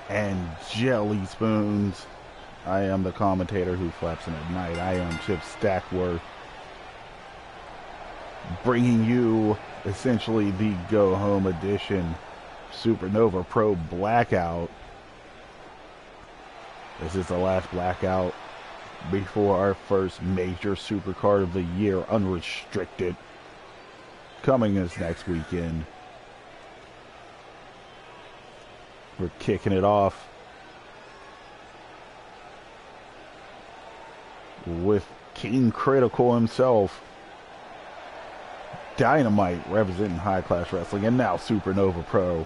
and jelly spoons. I am the commentator who flaps in at night. I am Chip Stackworth, bringing you essentially the go-home edition SuperNova Pro Blackout. This is the last Blackout before our first major supercard of the year, unrestricted, coming this next weekend. We're kicking it off with King Critical himself, Dynamite, representing High Class Wrestling, and now SuperNova Pro.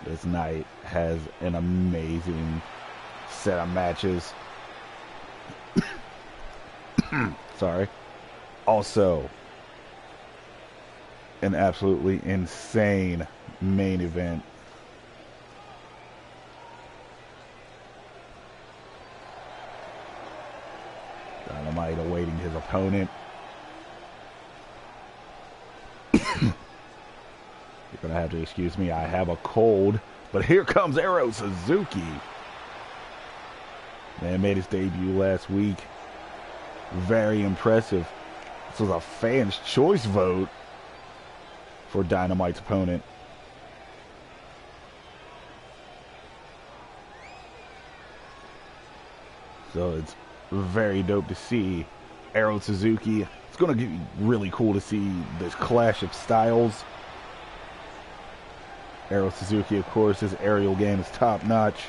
This night has an amazing set of matches. Sorry. Also, an absolutely insane main event. Dynamite awaiting his opponent. You're gonna have to excuse me, I have a cold. But here comes Arrow Suzuki. Man made his debut last week. Very impressive. This was a fan's choice vote for Dynamite's opponent. So it's very dope to see Arrow Suzuki. It's going to be really cool to see this clash of styles. Arrow Suzuki, of course, his aerial game is top-notch.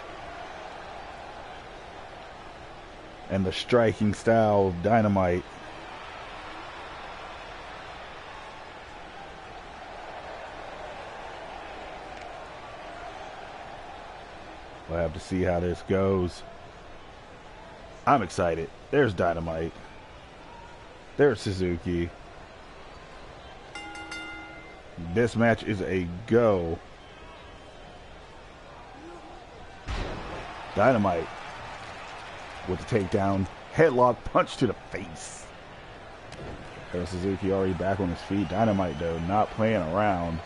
And the striking style of Dynamite. We'll have to see how this goes. I'm excited. There's Dynamite. There's Suzuki. This match is a go. Dynamite with the takedown. Headlock punch to the face. Arrow Suzuki already back on his feet. Dynamite, though, not playing around.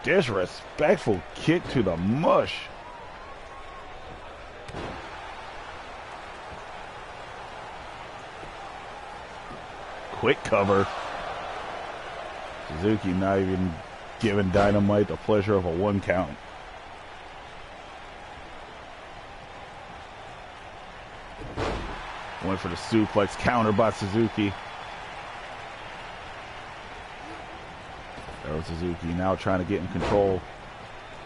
Disrespectful kick to the mush. Quick cover. Suzuki not even giving Dynamite the pleasure of a 1 count. Went for the suplex, counter by Suzuki. Arrow Suzuki now trying to get in control.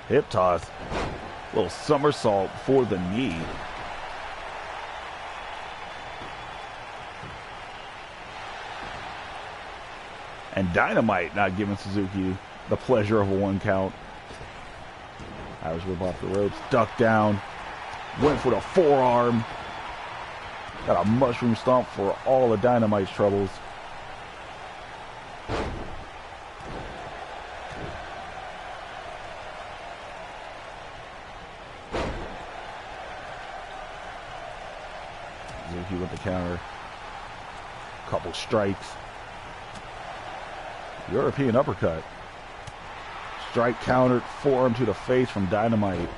Hip toss. Little somersault for the knee. And Dynamite not giving Suzuki the pleasure of a 1 count. Irish whip off the ropes. Ducked down. Went for the forearm. Got a mushroom stomp for all of Dynamite's troubles. Suzuki with the counter. Couple strikes. European uppercut. Strike countered, forearm to the face from Dynamite.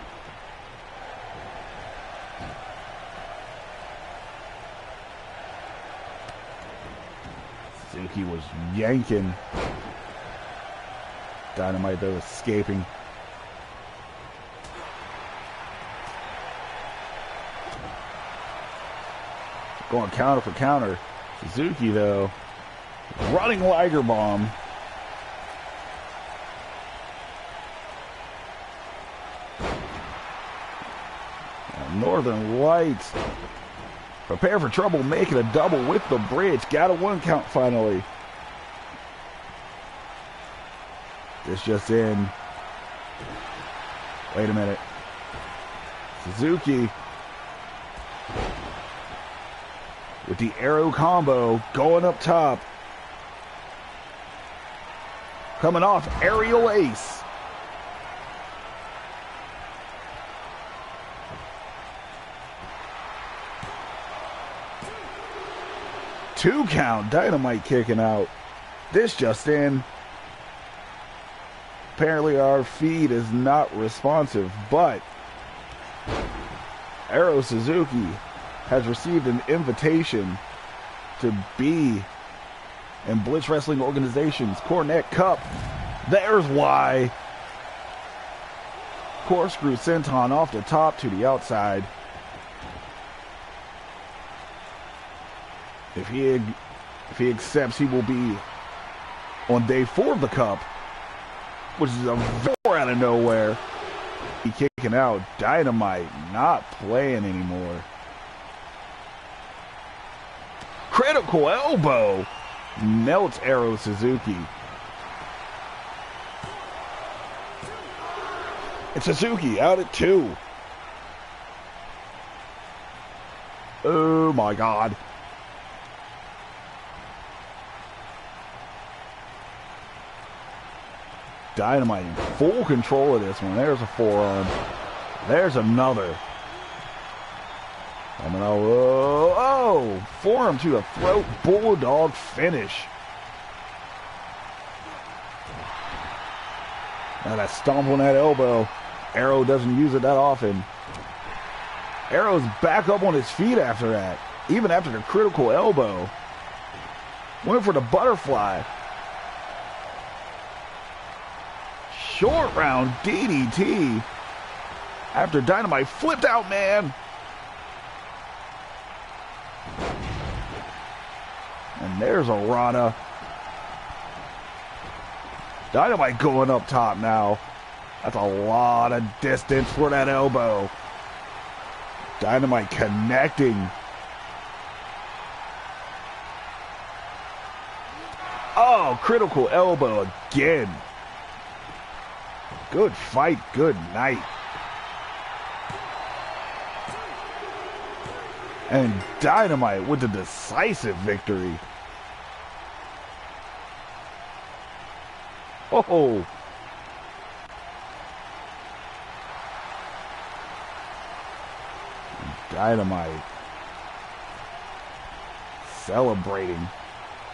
Suzuki was yanking. Dynamite, though, escaping. Going counter for counter. Suzuki, though, running Liger Bomb. Northern Lights. Prepare for trouble, making a double with the bridge. Got a 1 count finally. This just in. Wait a minute. Suzuki with the arrow combo going up top. Coming off aerial ace. 2 count. Dynamite kicking out. This just in. Apparently our feed is not responsive, but Arrow Suzuki has received an invitation to be in Blitz Wrestling Organization's Cornet Cup. There's why. Corkscrew senton off the top to the outside. If he accepts, he will be on day 4 of the Cup, which is a very out of nowhere. He kicking out. Dynamite not playing anymore. Critical elbow melts Arrow Suzuki. And Suzuki out at 2. Oh my God. Dynamite in full control of this one. There's a forearm. There's another. Oh, forearm to the throat. Bulldog finish. Now that stomp on that elbow. Arrow doesn't use it that often. Arrow's back up on his feet after that. Even after the critical elbow. Went for the butterfly. Short round DDT. After Dynamite flipped out, man. And there's a Rana. Dynamite going up top now. That's a lot of distance for that elbow. Dynamite connecting. Oh, critical elbow again. Good fight, good night. And Dynamite with the decisive victory. Oh. Dynamite celebrating.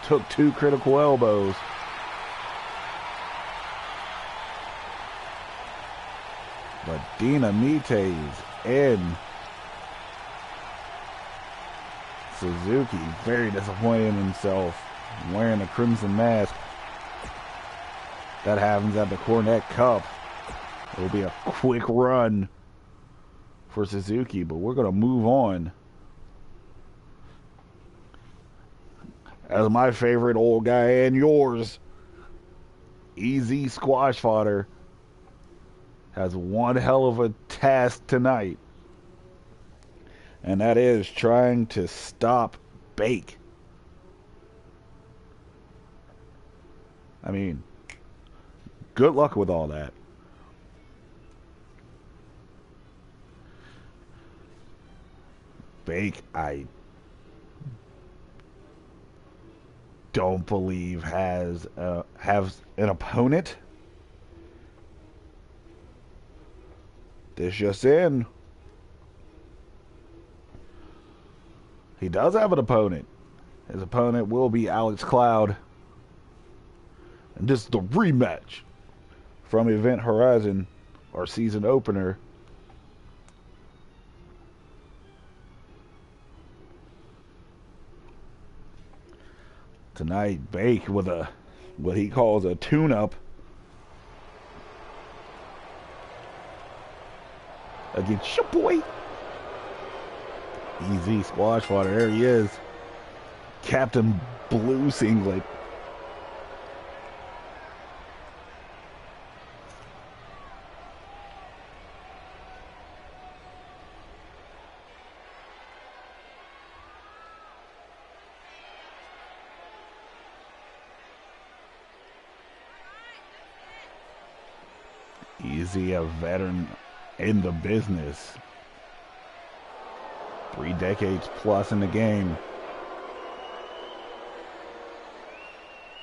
Took 2 critical elbows. But Dinamite's in. Suzuki very disappointed in himself, wearing a crimson mask. That happens at the Cornet Cup. It'll be a quick run for Suzuki, but we're going to move on. As my favorite old guy and yours, Easy Squash Fodder, has one hell of a task tonight. And that is trying to stop Bake. I mean, good luck with all that. Bake, I don't believe has an opponent. This just in. He does have an opponent. His opponent will be Alex Cloud. And this is the rematch from Event Horizon, our season opener. Tonight, Bake with what he calls a tune-up against your boy. Easy Squash Fodder. There he is. Captain Blue Singlet. Easy, a veteran in the business. 3 decades plus in the game.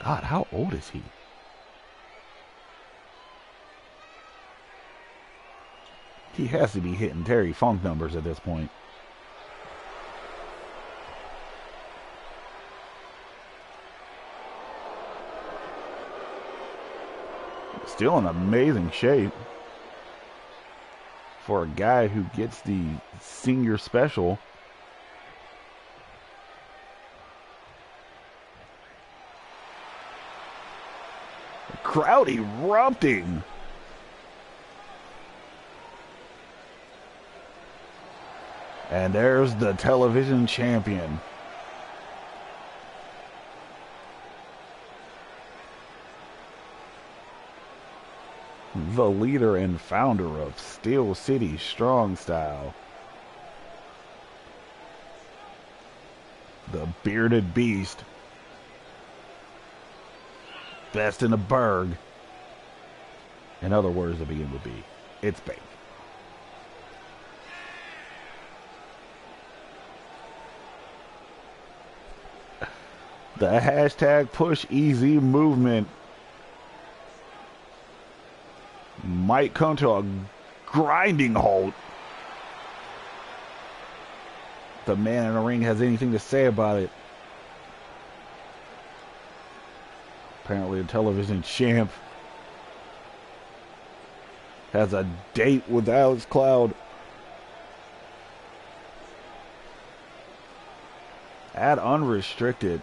God, how old is he? He has to be hitting Terry Funk numbers at this point. Still in amazing shape for a guy who gets the senior special. Crowd erupting. And there's the television champion. The leader and founder of Steel City Strong Style. The bearded beast. Best in the burg. In other words, that begin with B. It's Bake. The hashtag push easy movement might come to a grinding halt. The man in the ring has anything to say about it. Apparently the television champ has a date with Alex Cloud. At unrestricted.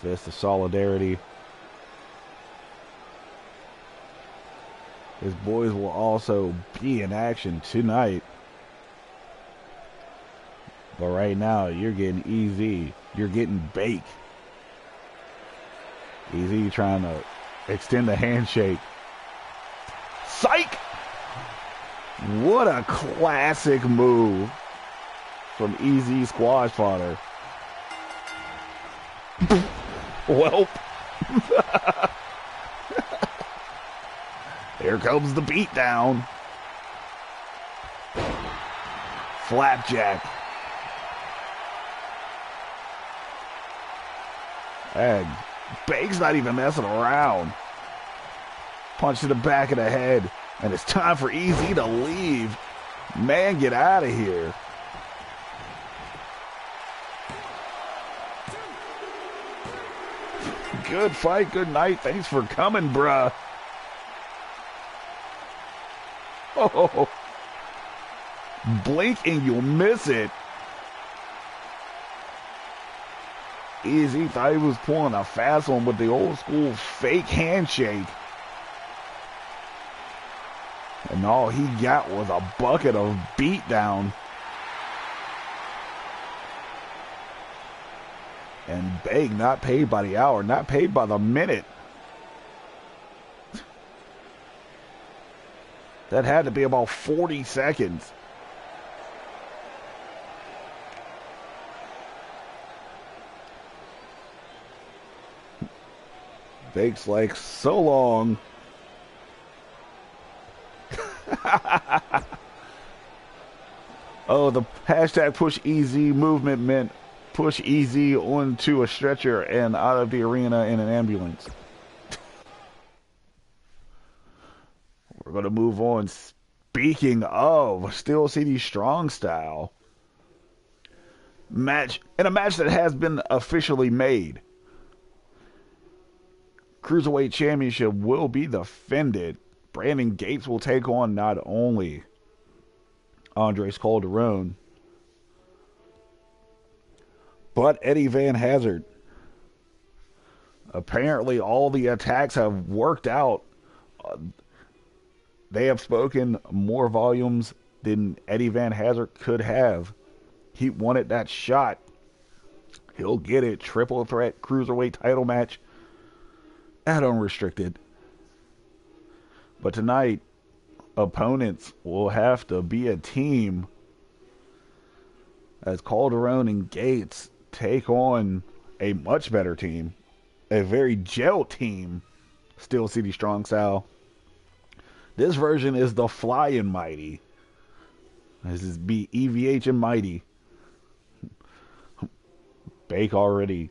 Fist of solidarity. His boys will also be in action tonight. But right now, you're getting Easy. You're getting Bake. Easy trying to extend the handshake. Psych! What a classic move from Easy Squash Fodder. Welp. Here comes the beatdown. Flapjack. And Bake's not even messing around. Punch to the back of the head. And it's time for Easy to leave. Man, get out of here. Good fight, good night. Thanks for coming, bruh. Oh, blink and you'll miss it. Easy thought he was pulling a fast one with the old school fake handshake. And all he got was a bucket of beatdown. And Bake not paid by the hour, not paid by the minute. That had to be about 40 seconds. Bake's like, so long. Oh, the hashtag push easy movement meant push Easy onto a stretcher and out of the arena in an ambulance. We're going to move on. Speaking of Steel City Strong Style match, in a match that has been officially made, Cruiserweight Championship will be defended. Brandon Gates will take on not only Andres Calderon, but Eddie Van Hazard. Apparently all the attacks have worked out. They have spoken more volumes than Eddie Van Hazard could have. He wanted that shot. He'll get it. Triple threat cruiserweight title match at unrestricted. But tonight, opponents will have to be a team as Calderon and Gates take on a much better team, a very gel team, Steel City Strong Style. This version is the Flying Mighty. This is EVH and Mighty. Bake already,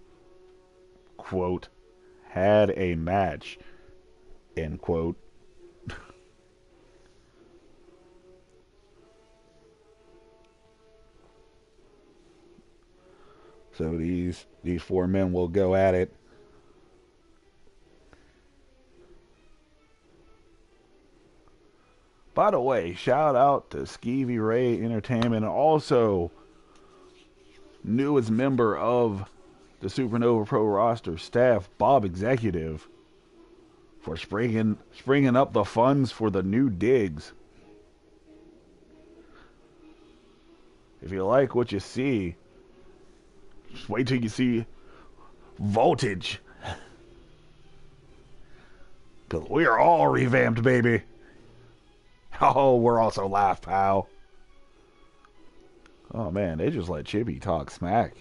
quote, had a match, end quote. So these four men will go at it. By the way, shout out to Skeevy Ray Entertainment, and also newest member of the SuperNova Pro roster staff, Bob Executive, for springing up the funds for the new digs. If you like what you see, just wait till you see Voltage. Because we are all revamped, baby. Oh, we're also Laugh Pal. Oh, man, they just let Chippy talk smack.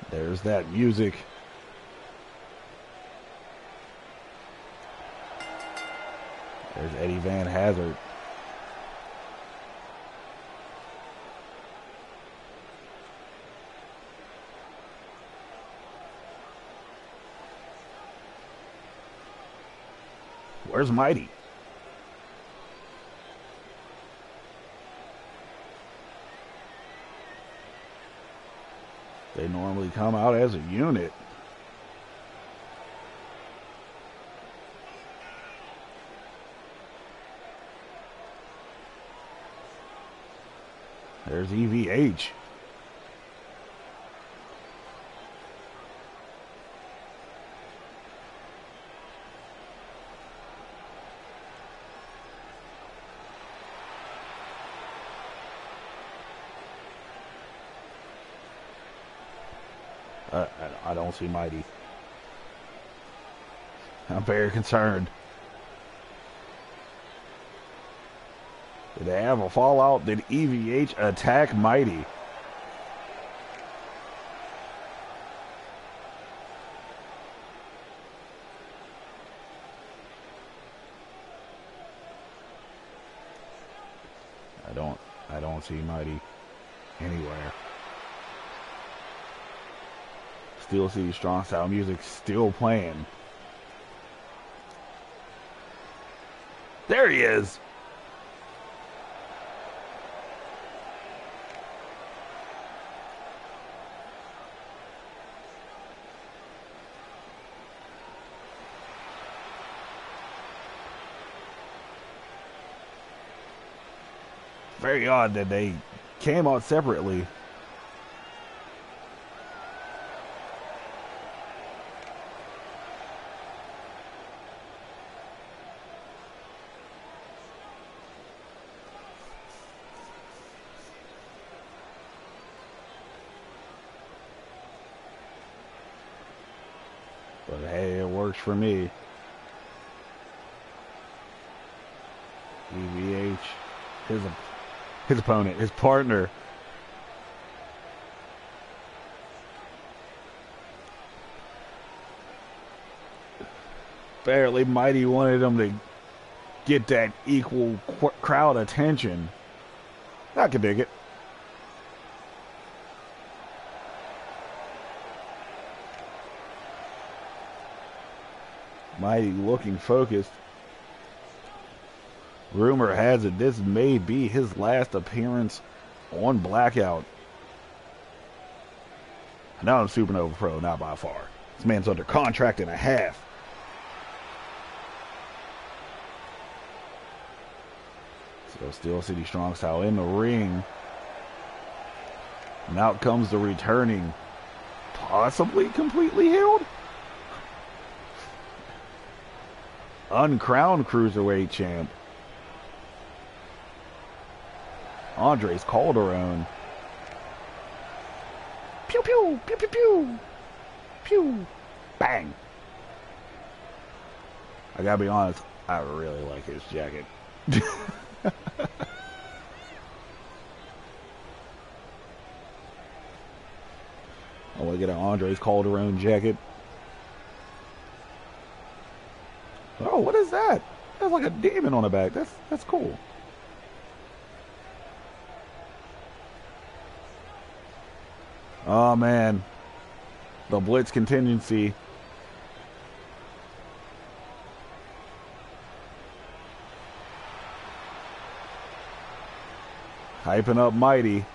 There's that music. There's Eddie Van Hazard. Where's Mighty? They normally come out as a unit. There's EVH. I don't see Mighty. I'm very concerned. Did they have a fallout? Did EVH attack Mighty? I don't see Mighty anywhere. Still see strong style music still playing. There he is. Very odd that they came out separately. But hey, it works for me. EVH, his opponent, his partner. Apparently Mighty wanted him to get that equal crowd attention. I can dig it. Mighty looking focused. Rumor has it this may be his last appearance on Blackout. Now I'm SuperNova Pro, not by far. This man's under contract and a half. So Steel City Strong Style in the ring. And out comes the returning, possibly completely healed, uncrowned Cruiserweight champ, Andres Calderon. Pew pew pew pew pew pew, bang. I gotta be honest, I really like his jacket. I want to get an Andres Calderon jacket. Oh, what is that? That's like a demon on the back. That's cool. Oh man, the Blitz contingency. Hyping up Mighty.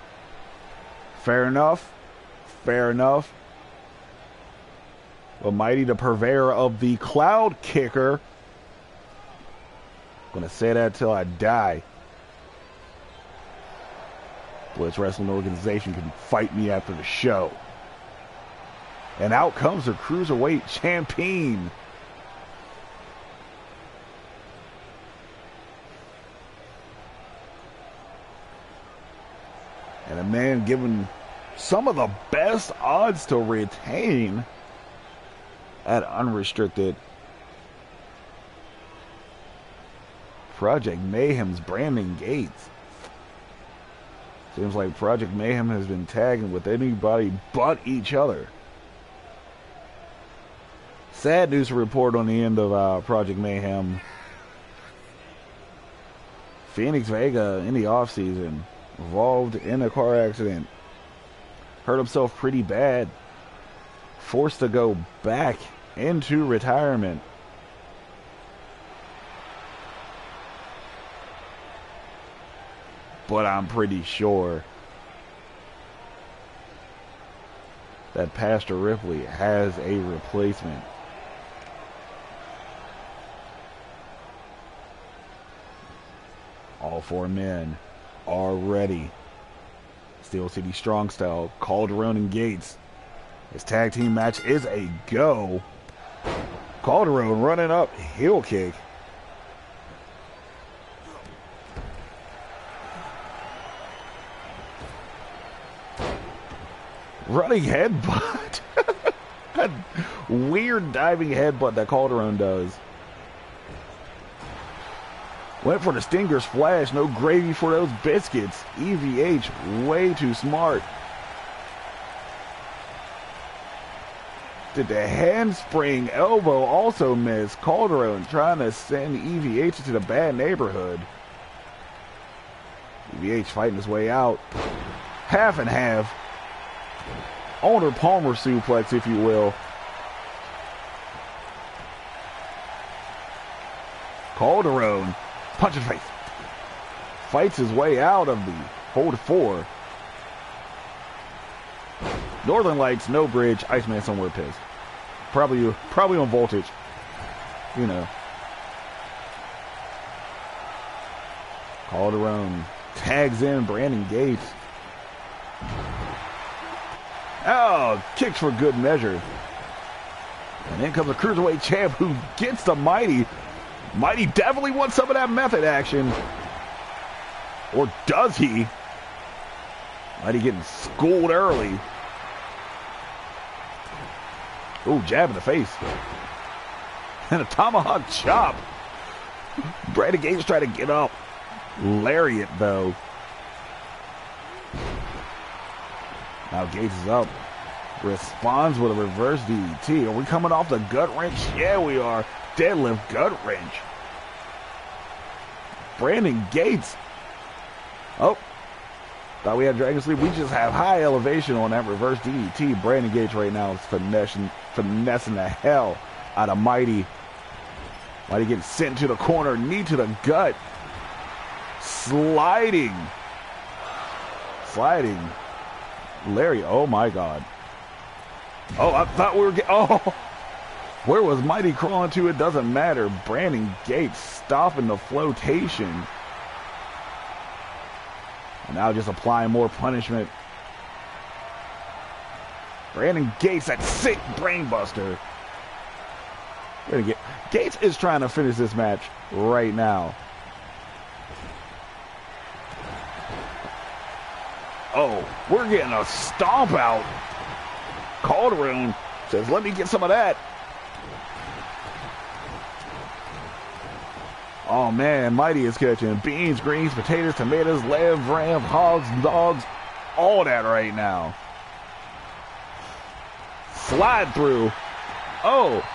Fair enough. Fair enough. But Mighty, the purveyor of the cloud kicker. Gonna say that till I die. Blitz Wrestling Organization can fight me after the show. And out comes the Cruiserweight Champion. And a man given some of the best odds to retain at unrestricted. Project Mayhem's Brandon Gates. Seems like Project Mayhem has been tagging with anybody but each other. Sad news to report on the end of Project Mayhem. Phoenix Vega in the offseason involved in a car accident. Hurt himself pretty bad. Forced to go back into retirement. But I'm pretty sure that Pastor Ripley has a replacement. All four men are ready. Steel City Strong Style, Calderon and Gates. His tag team match is a go. Calderon running up, heel kick. Running headbutt. A weird diving headbutt that Calderon does. Went for the Stinger Splash. No gravy for those biscuits. EVH way too smart. Did the handspring elbow also miss? Calderon trying to send EVH into the bad neighborhood. EVH fighting his way out. Half and half. Owner Palmer suplex, if you will. Calderon. Punch in the face. Fights his way out of the hold four. Northern Lights, no bridge. Iceman somewhere pissed. Probably on voltage. You know. Calderon tags in Brandon Gates. Oh, kicks for good measure. And in comes the Cruiserweight champ who gets the Mighty. Mighty definitely wants some of that method action. Or does he? Mighty getting schooled early. Ooh, jab in the face. And a tomahawk chop. Brandon Gates trying to get up. Lariat, though. Now Gates is up. Responds with a reverse DDT. Are we coming off the gut wrench? Yeah, we are. Deadlift gut wrench. Brandon Gates. Oh. Thought we had Dragon Sleep. We just have high elevation on that reverse DDT. Brandon Gates right now is finessing the hell out of Mighty. Mighty getting sent to the corner. Knee to the gut. Sliding. Larry, oh my God. Oh, I thought we were getting... Oh! Where was Mighty crawling to? It doesn't matter. Brandon Gates stopping the flotation. And now just applying more punishment. Brandon Gates, that sick brainbuster. Gates is trying to finish this match right now. Oh, we're getting a stomp out. Calderon says, let me get some of that. Oh, man, Mighty is catching beans, greens, potatoes, tomatoes, lamb, ram, hogs, dogs, all that right now. Slide through. Oh,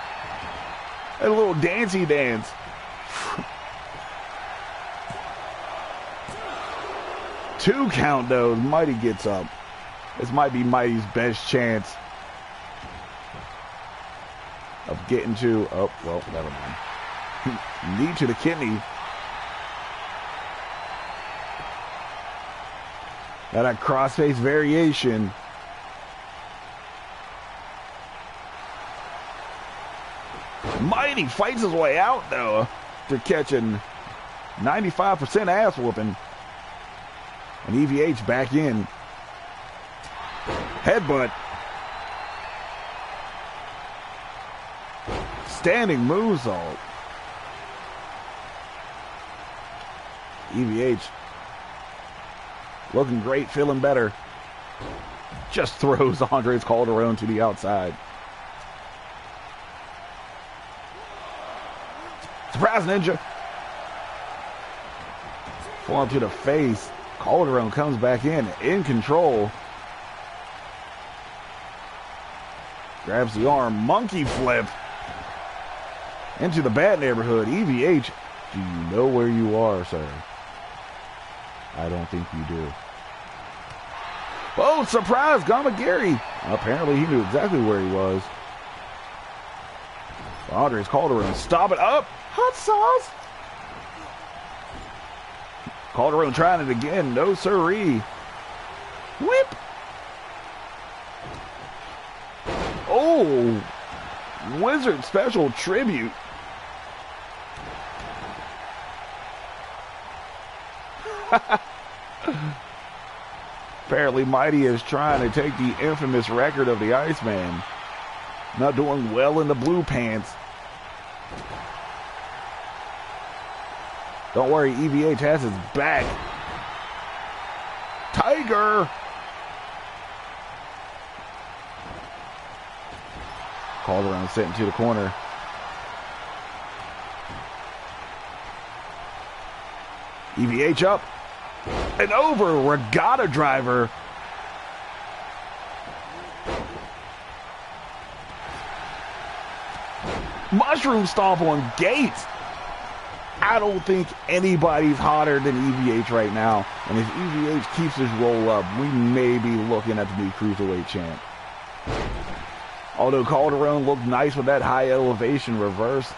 a little dancey dance. Two count, though. Mighty gets up. This might be Mighty's best chance of getting to... Oh, well, never mind. Knee to the kidney. Got a crossface variation. Mighty fights his way out, though, after catching 95% ass whooping. And EVH back in. Headbutt. Standing moonsault. EVH looking great, feeling better. Just throws Andres Calderon to the outside. Surprise ninja. Forearm to the face. Calderon comes back in control. Grabs the arm, monkey flip. Into the bad neighborhood. EVH, do you know where you are, sir? I don't think you do. Oh, surprise, Gamagiri. Apparently he knew exactly where he was. Andres Calderon, stop it up. Hot sauce. Calderon trying it again. No siree. Whip. Oh, Wizard special tribute. Apparently Mighty is trying to take the infamous record of the Iceman. Not doing well in the blue pants. Don't worry, EVH has his back. Tiger! Calderon sitting to the corner. EVH up. And over. Regatta driver. Mushroom stomp on Gates. I don't think anybody's hotter than EVH right now. And if EVH keeps his roll up, we may be looking at the new Cruiserweight champ. Although Calderon looked nice with that high elevation reverse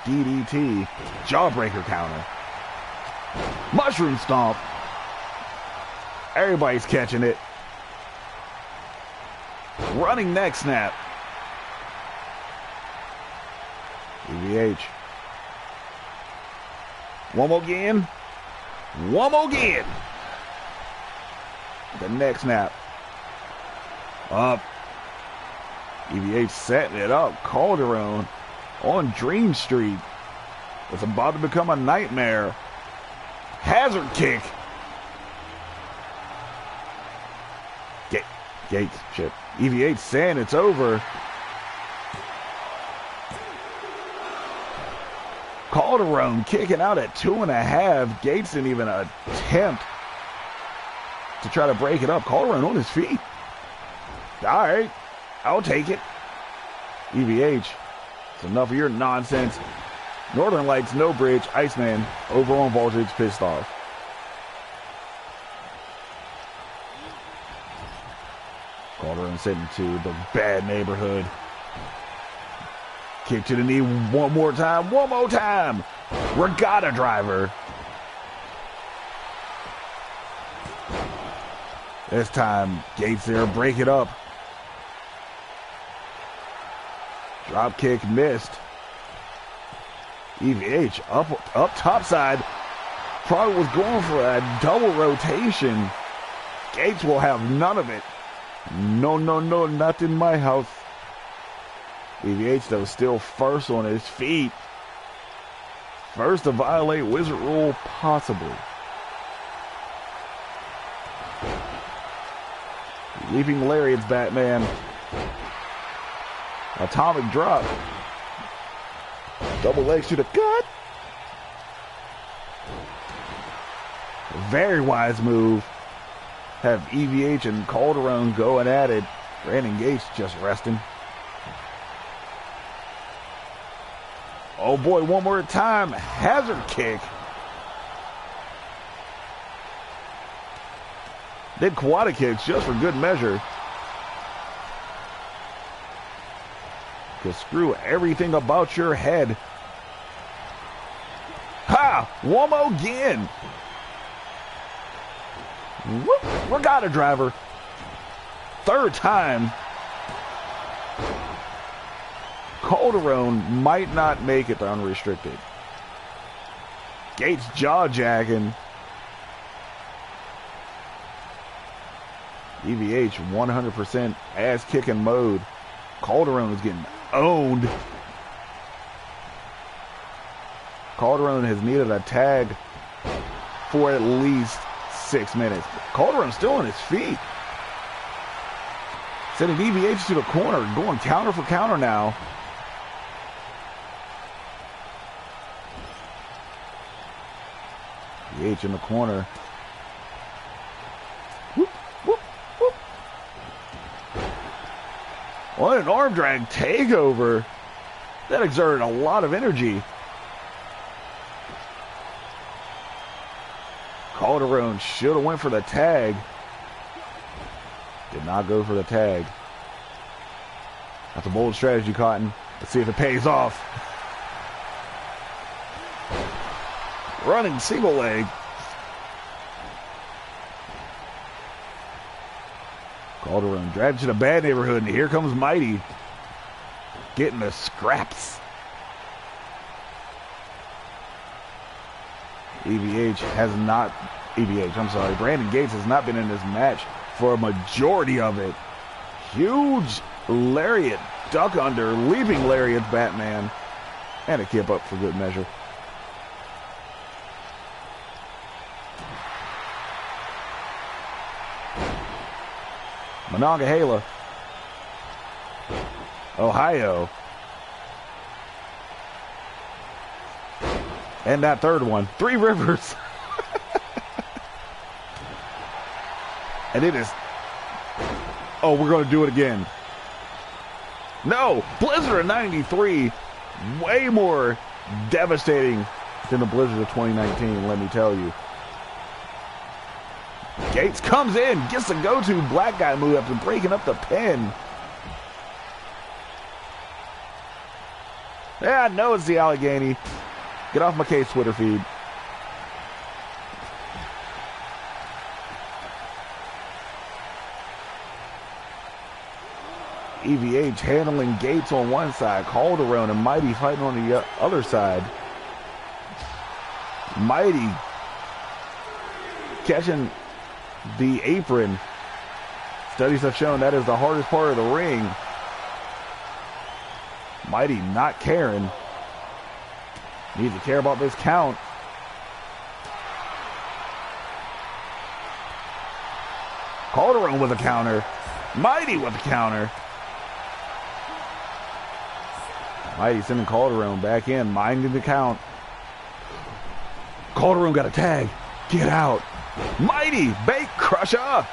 DDT. Jawbreaker counter. Mushroom stomp. Everybody's catching it. Running neck snap. EVH. One more again. One more again. The neck snap. Up. EVH setting it up. Calderon on Dream Street. It's about to become a nightmare. Hazard kick. Gates, shit. EVH saying it's over. Calderon kicking out at 2.5. Gates didn't even attempt to try to break it up. Calderon on his feet. All right, I'll take it. EVH, it's enough of your nonsense. Northern Lights, no bridge. Iceman over on Voltage, pissed off. Calderon sitting to the bad neighborhood. Kick to the knee one more time. One more time. Regatta driver. This time, Gates there, break it up. Drop kick missed. EVH up top side. Probably was going for a double rotation. Gates will have none of it. No, no, no, not in my house. EVH, though, still first on his feet. First to violate Wizard Rule, possibly. Leaping lariats, Batman. Atomic drop. Double legs to the gut. Very wise move. Have EVH and Calderon going at it. Brandon Gates just resting. Oh boy, one more time. Hazard kick. Did quad kicks just for good measure. To screw everything about your head. Ha! One more again. Whoop, regatta driver. Third time. Calderon might not make it to unrestricted. Gates jaw-jacking. EVH 100% ass-kicking mode. Calderon is getting owned. Calderon has needed a tag for at least 6 minutes. Calderon's still on his feet. Sending EVH to the corner, going counter for counter now. EVH in the corner. Whoop, whoop, whoop. What an arm drag takeover. That exerted a lot of energy. Calderon should have went for the tag. Did not go for the tag. That's a bold strategy, Cotton. Let's see if it pays off. Running single leg. Calderon dragged to the bad neighborhood, and here comes Mighty. Getting the scraps. Brandon Gates has not been in this match for a majority of it. Huge lariat, duck under, leaping lariat, Batman, and a kip up for good measure. Monongahela, Ohio. And that third one, Three Rivers. And it is, oh, we're going to do it again. No, Blizzard of 93, way more devastating than the Blizzard of 2019, let me tell you. Gates comes in, gets the go-to black guy move after breaking up the pin. Yeah, I know it's the Allegheny. Get off my case, Twitter feed. EVH handling Gates on one side, Calderon and Mighty fighting on the other side. Mighty catching the apron. Studies have shown that is the hardest part of the ring. Mighty not caring. Needs to care about this count. Calderon with a counter. Mighty with a counter. Mighty sending Calderon back in, minding the count. Calderon got a tag. Get out. Mighty Bait Crusher.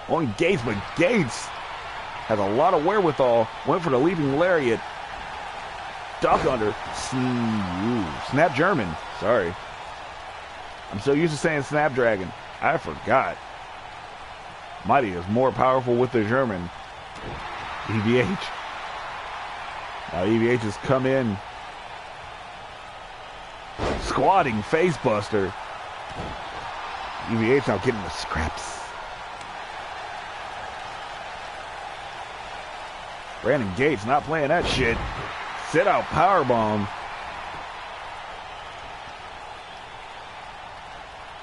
On Gates, but Gates has a lot of wherewithal. Went for the leaping lariat. Duck under. Snap German. Sorry. I'm so used to saying Snapdragon. I forgot. Mighty is more powerful with the German. EVH. Now EVH has come in. Squatting facebuster. EVH now getting the scraps. Brandon Gates not playing that shit. Sit out powerbomb.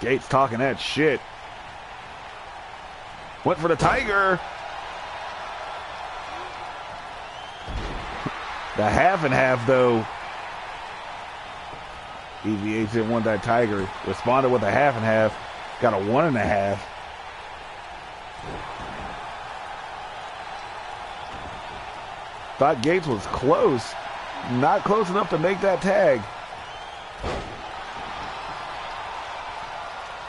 Gates talking that shit. Went for the Tiger. The half and half though. EVH didn't want that Tiger. Responded with a half and half. Got a 1.5. Thought Gates was close. Not close enough to make that tag.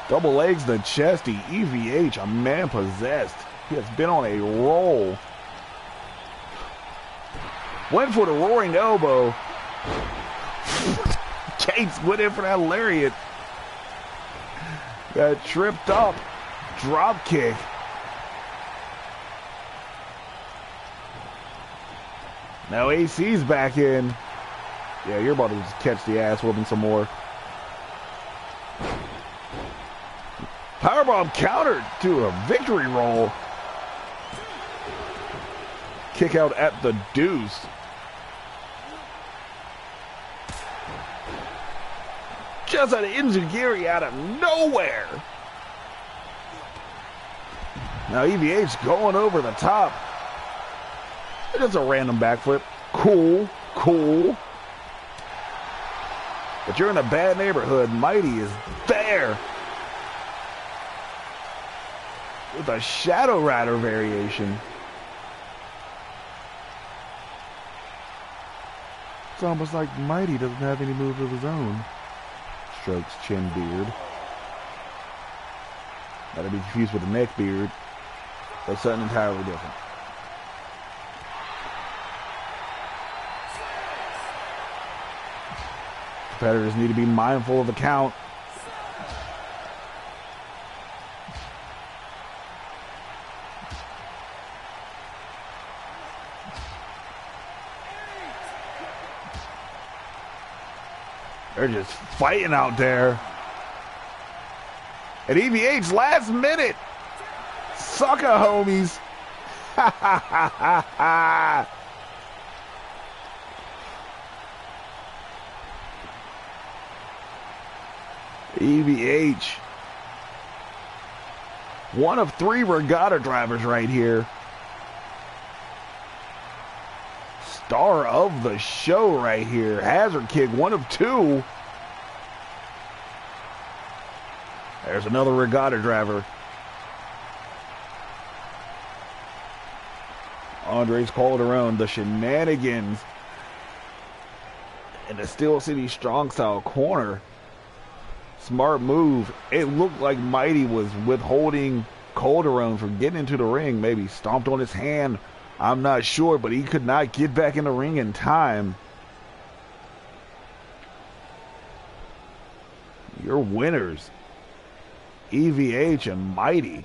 Double legs the chesty. EVH, a man possessed. He has been on a roll. Went for the roaring elbow. Gates went in for that lariat. That tripped up drop kick. Now AC's back in. Yeah, you're about to catch the ass whooping some more. Powerbomb countered to a victory roll. Kick out at the deuce. Just an enziguri out of nowhere. Now EVH going over the top. Just a random backflip. Cool, cool. But you're in a bad neighborhood. Mighty is there. With a Shadow Rider variation. It's almost like Mighty doesn't have any moves of his own. Strokes chin beard. Gotta be confused with the neck beard. That's something entirely different. Competitors need to be mindful of the count. They're just fighting out there. At EVH last minute. Sucker homies. Ha ha ha ha ha. EVH. One of 3 regatta drivers right here. Star of the show right here. Hazard kick, 1 of 2. There's another regatta driver. Andres Calderon, the shenanigans in the Steel City Strong Style corner. Smart move. It looked like Mighty was withholding Calderon from getting into the ring. Maybe stomped on his hand. I'm not sure, but he could not get back in the ring in time. Your winners, EVH and Mighty.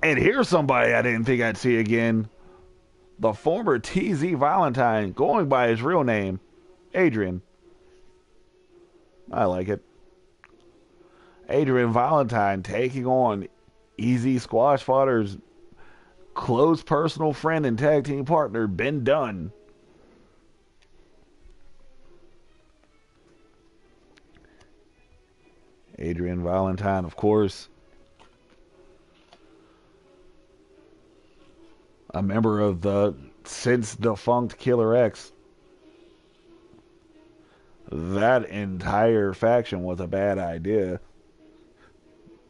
And here's somebody I didn't think I'd see again. The former TZ Valentine, going by his real name, Adrian. I like it. Adrian Valentine taking on Easy Squash Fighters' close personal friend and tag team partner, Ben Dunn. Adrian Valentine, of course, a member of the since defunct Killer X. That entire faction was a bad idea.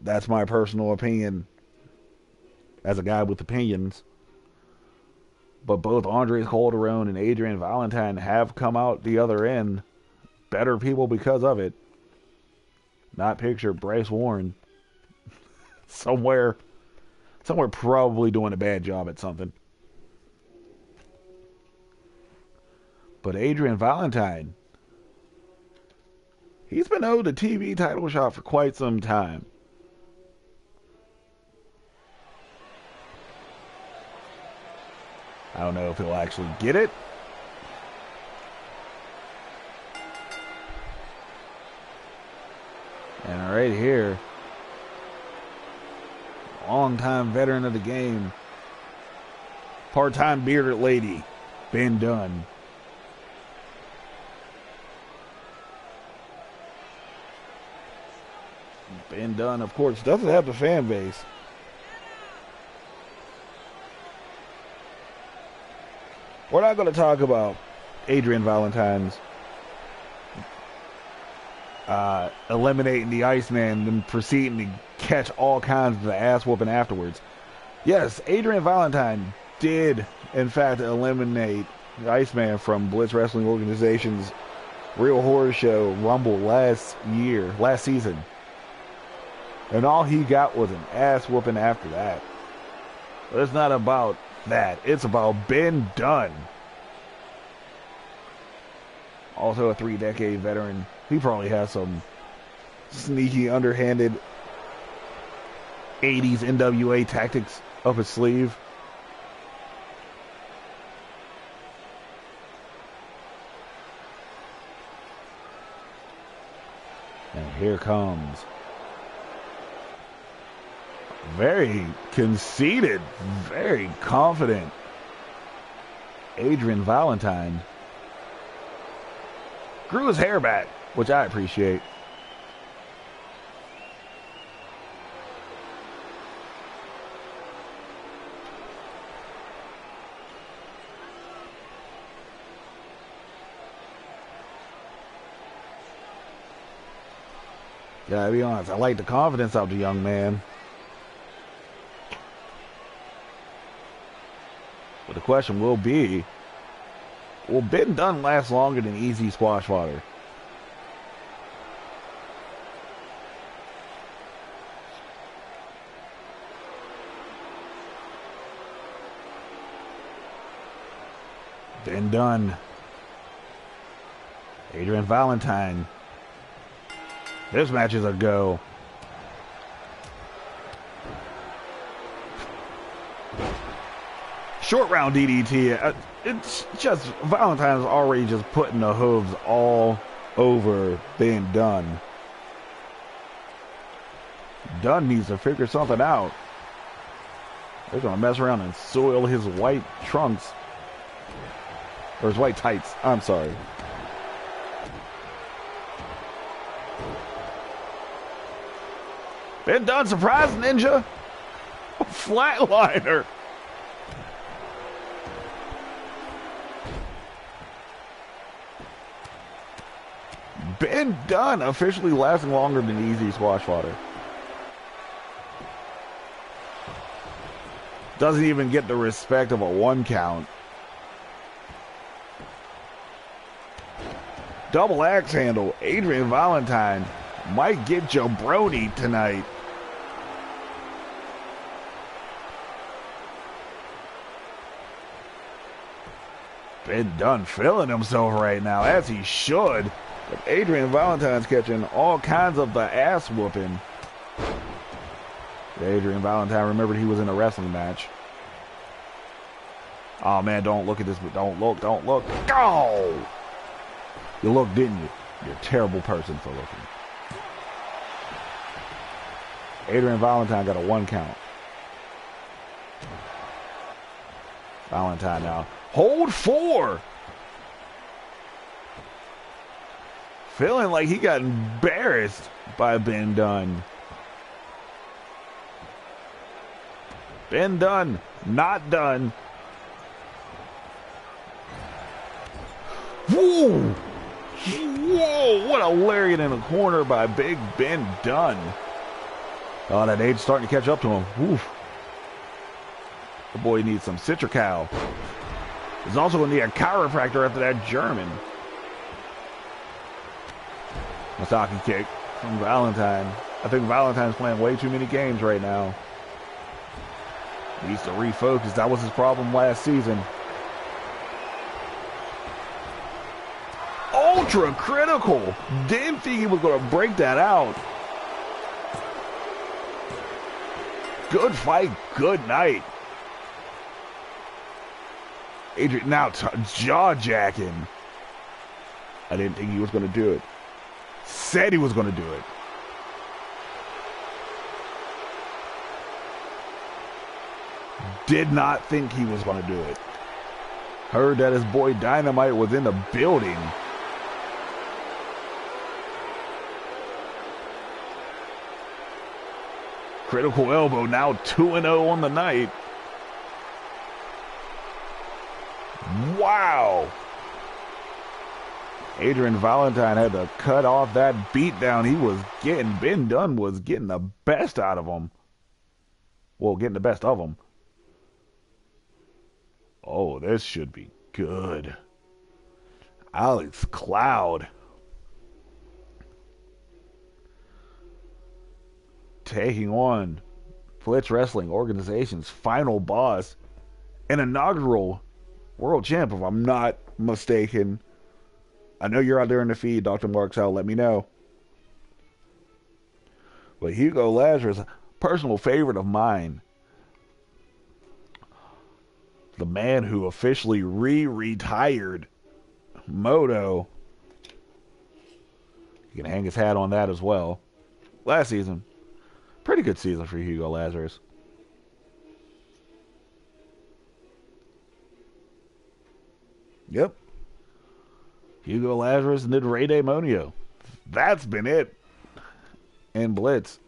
That's my personal opinion as a guy with opinions. But both Andres Calderon and Adrian Valentine have come out the other end better people because of it. Not picture Bryce Warren somewhere probably doing a bad job at something. But Adrian Valentine, he's been owed a TV title shot for quite some time. I don't know if he'll actually get it. And right here, long-time veteran of the game, part-time bearded lady, Ben Dunn. Ben Dunn, of course, doesn't have the fan base. We're not going to talk about Adrian Valentine's eliminating the Iceman and proceeding to catch all kinds of ass whooping afterwards. Yes, Adrian Valentine did, in fact, eliminate the Iceman from Blitz Wrestling Organization's Real Horror Show Rumble last season. And all he got was an ass whooping after that. But it's not about that. It's about Ben Dunn. Also a 3-decade veteran. He probably has some sneaky, underhanded 80s NWA tactics up his sleeve. Here comes. Very conceited, very confident Adrian Valentine. Grew his hair back, which I appreciate. Gotta be honest, I like the confidence of the young man. But the question will be, will Ben Dunn last longer than easy squash fodder? Ben Dunn. Adrian Valentine. This match is a go. Short round DDT. It's just Valentine's already just putting the hooves all over Ben Dunn. Dunn needs to figure something out. They're gonna mess around and soil his white trunks. Or his white tights. I'm sorry. Ben Dunn, surprise ninja. Flatliner. Ben Dunn officially lasting longer than easy squash fodder. Doesn't even get the respect of a 1 count. Double axe handle. Adrian Valentine might get jabroni tonight. Ben Dunn feeling himself right now, as he should. But Adrian Valentine's catching all kinds of the ass whooping. Adrian Valentine remembered he was in a wrestling match. Oh man, don't look at this. Don't look, don't look. Go! You looked, didn't you? You're a terrible person for looking. Adrian Valentine got a 1 count. Valentine now. Hold 4! Feeling like he got embarrassed by Ben Dunn. Ben Dunn, not done. Whoa! Whoa! What a lariat in the corner by Big Ben Dunn. Oh, that age starting to catch up to him. Oof. The boy needs some Citrical. He's also going to need a chiropractor after that German. Masaki kick from Valentine. I think Valentine's playing way too many games right now. He needs to refocus. That was his problem last season. Ultra critical. Didn't think he was going to break that out. Good fight. Good night. Adrian now jaw-jacking. I didn't think he was going to do it. Said he was going to do it. Did not think he was going to do it. Heard that his boy Dynamite was in the building. Critical elbow, now 2-0 on the night. Wow. Adrian Valentine had to cut off that beatdown he was getting. Ben Dunn was getting the best out of him. Well, getting the best of him. Oh, this should be good. Alex Cloud. Taking on Flitz Wrestling Organization's final boss. An inaugural world champ, if I'm not mistaken. I know you're out there in the feed, Dr. Marks out. Let me know. But Hugo Lazarus, a personal favorite of mine. The man who officially retired Moto. You can hang his hat on that as well. Last season, pretty good season for Hugo Lazarus. Yep. Hugo Lazarus and then Rey Demonio. That's been it. And Blitz.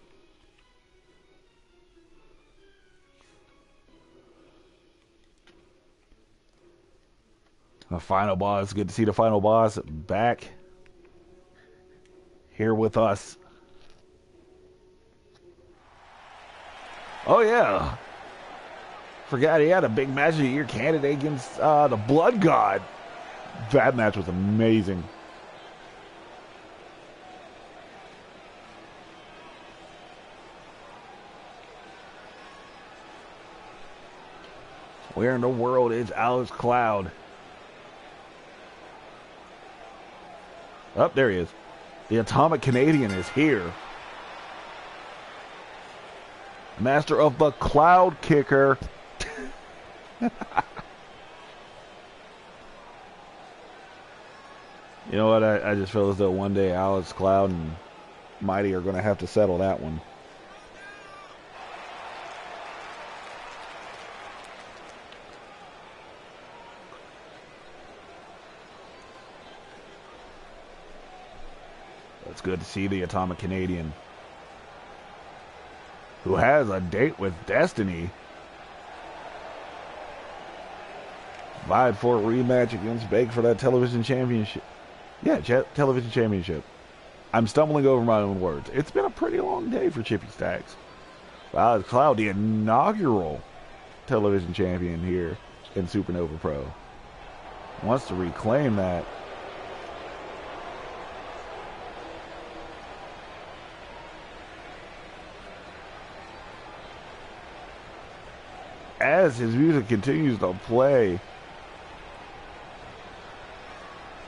The final boss. Good to see the final boss back here with us. Oh, yeah. Forgot he had a big match of the year candidate against the Blood God. That match was amazing. Where in the world is Alex Cloud? Oh, there he is. The Atomic Canadian is here. Master of the Cloud Kicker. You know what? I just feel as though one day Alex Cloud and Mighty are going to have to settle that one. It's good to see the Atomic Canadian, who has a date with Destiny, vied for a rematch against Bake for that television championship. Yeah, television championship. I'm stumbling over my own words. It's been a pretty long day for Chippy Stacks. Alex Cloud, the inaugural television champion here in SuperNova Pro, wants to reclaim that. As his music continues to play,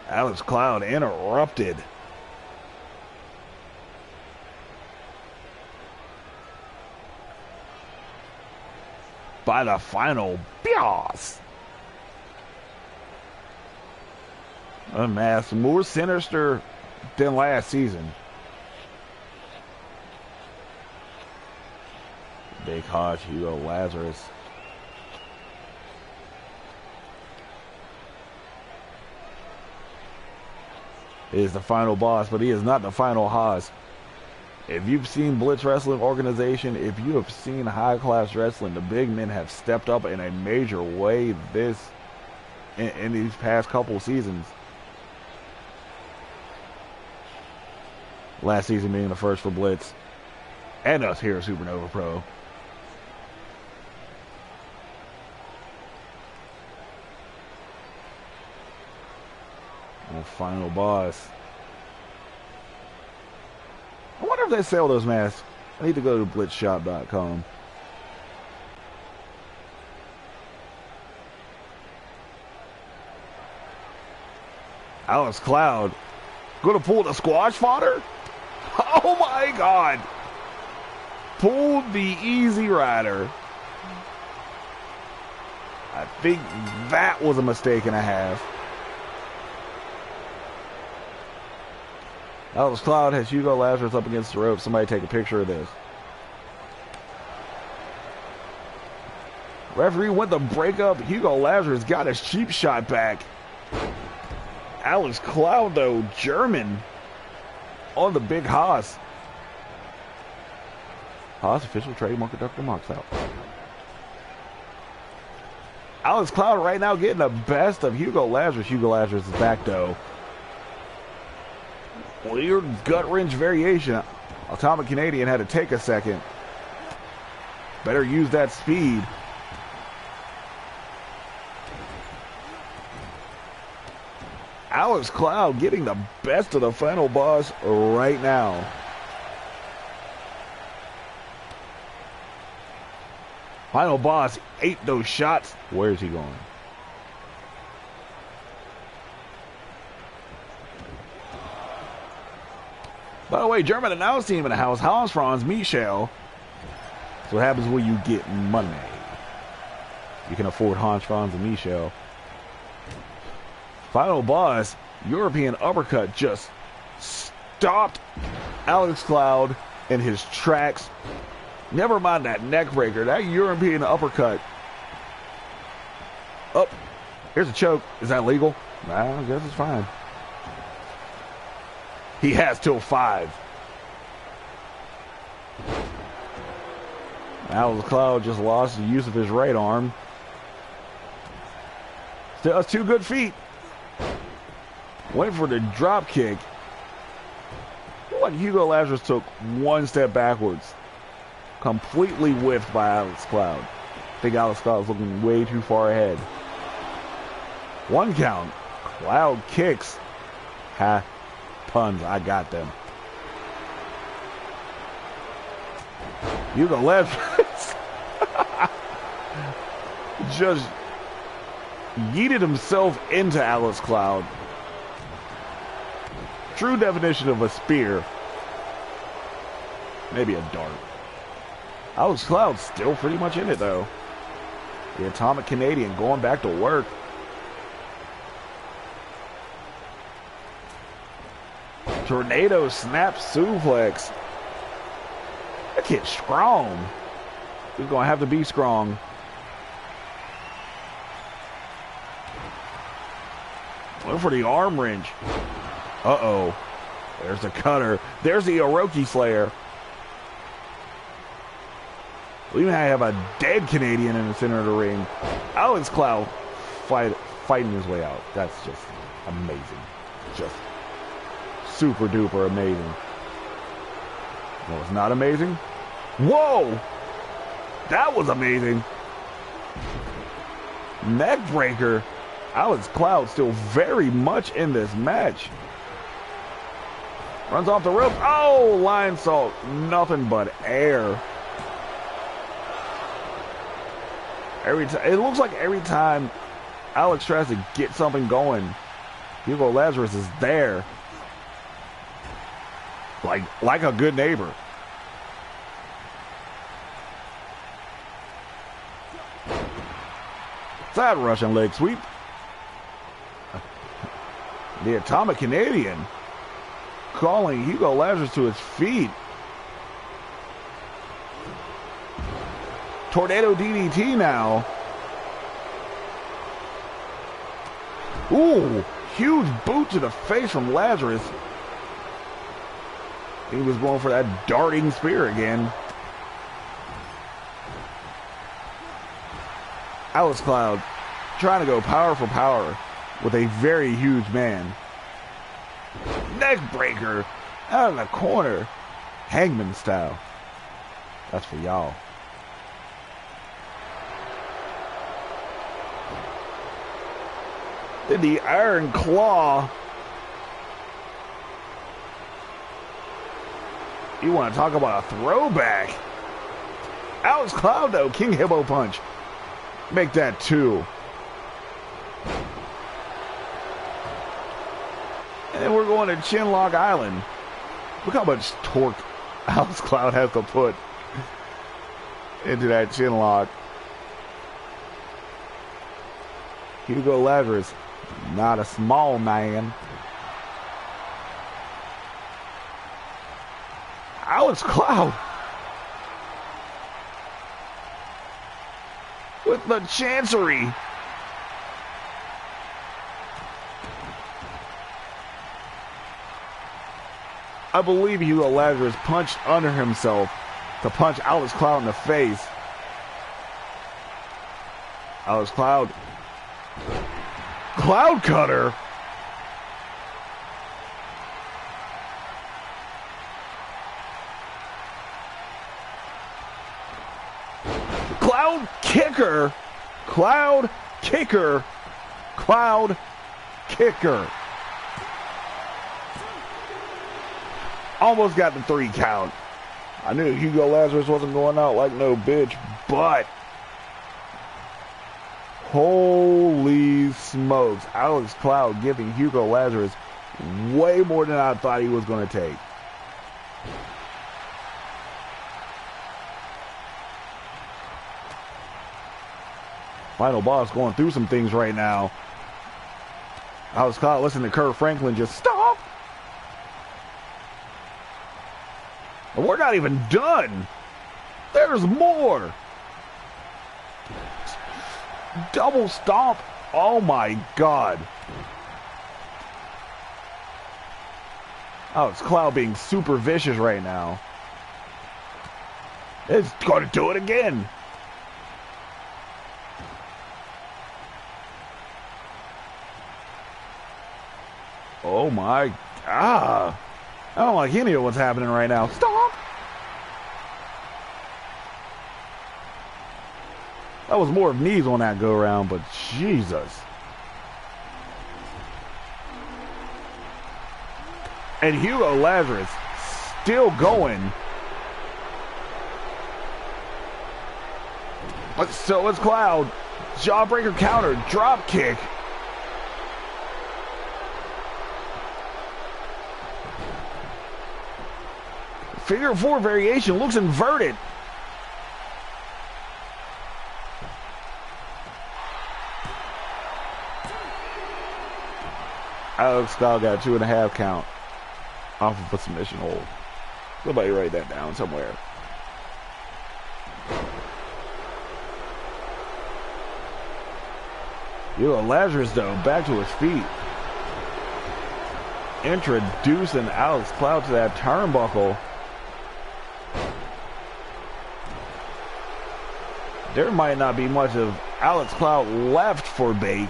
Alex Cloud interrupted. By the final boss. Unmasked, more sinister than last season. Big Hodge, Hugo Lazarus. Is the final boss, but he is not the final Haas. If you've seen Blitz Wrestling Organization, if you have seen high-class wrestling, the big men have stepped up in a major way in these past couple seasons. Last season being the first for Blitz, and us here at SuperNova Pro. Final boss. I wonder if they sell those masks. I need to go to blitzshop.com. Alex Cloud gonna pull the squash fodder? Oh my god! Pulled the Easy Rider. I think that was a mistake and a half. Alex Cloud has Hugo Lazarus up against the rope. Somebody take a picture of this. Referee went to break up. Hugo Lazarus got his cheap shot back. Alex Cloud, though, German on the big Haas. Haas official trademark Dr. Marks out. Alex Cloud right now getting the best of Hugo Lazarus. Hugo Lazarus is back, though. Weird gut wrench variation. Atomic Canadian had to take a second. Better use that speed. Alex Cloud getting the best of the final boss right now. Final boss ate those shots. Where is he going? By the way, German announced team in the house. Hans Franz Michel. That's what happens when you get money. You can afford Hans Franz and Michel. Final boss, European uppercut just stopped Alex Cloud in his tracks. Never mind that neck breaker, that European uppercut. Oh, here's a choke. Is that legal? Nah, I guess it's fine. He has till 5. Alex Cloud just lost the use of his right arm. Still has 2 good feet. Went for the drop kick. Looked like Hugo Lazarus took 1 step backwards. Completely whiffed by Alex Cloud. I think Alex Cloud is looking way too far ahead. 1 count. Cloud kicks. Ha. Puns. I got them. Hugo Lazarus just yeeted himself into Alex Cloud. True definition of a spear. Maybe a dart. Alex Cloud's still pretty much in it, though. The Atomic Canadian going back to work. Tornado snap suplex. That kid's strong. He's going to have to be strong. Went for the arm wrench. Uh-oh. There's the cutter. There's the Orochi Slayer. We even have a dead Canadian in the center of the ring. Alex Cloud fighting his way out. That's just amazing. Just super duper amazing. No, it's not amazing. Whoa! That was amazing. Neck breaker. Alex Cloud still very much in this match. Runs off the rope. Oh, lion salt. Nothing but air. It looks like every time Alex tries to get something going, Hugo Lazarus is there. Like a good neighbor. Side Russian leg sweep. The Atomic Canadian calling Hugo Lazarus to his feet. Tornado DDT now. Ooh, huge boot to the face from Lazarus. He was going for that darting spear again. Alex Cloud trying to go power for power with a very huge man. Neck breaker out of the corner. Hangman style. That's for y'all. Then the Iron Claw. You want to talk about a throwback. Alex Cloud, though, King Hippo Punch. Make that 2. And then we're going to Chinlock Island. Look how much torque Alex Cloud has to put into that chinlock. Hugo Lazarus, not a small man. Alex Cloud with the Chancery. I believe Hugo Lazarus punched under himself to punch Alex Cloud in the face. Alex Cloud. Cloud Cutter. Cloud Kicker. Cloud Kicker. Cloud Kicker. Almost got the 3 count. I knew Hugo Lazarus wasn't going out like no bitch, but holy smokes. Alex Cloud giving Hugo Lazarus way more than I thought he was going to take. Final Boss going through some things right now. Alex Cloud listening to Kurt Franklin just stop. And we're not even done. There's more. Double stomp. Oh my God. Alex Cloud being super vicious right now. It's going to do it again. Oh my God. I don't like any of what's happening right now. Stop. That was more of knees on that go around, but Jesus. And Hugo Lazarus still going. But so is Cloud. Jawbreaker counter, drop kick. Figure 4 variation looks inverted. Alex Cloud got a 2.5 count off of a submission hold. Somebody write that down somewhere. Lazarus, though, back to his feet. Introducing Alex Cloud to that turnbuckle. There might not be much of Alex Cloud left for Bake.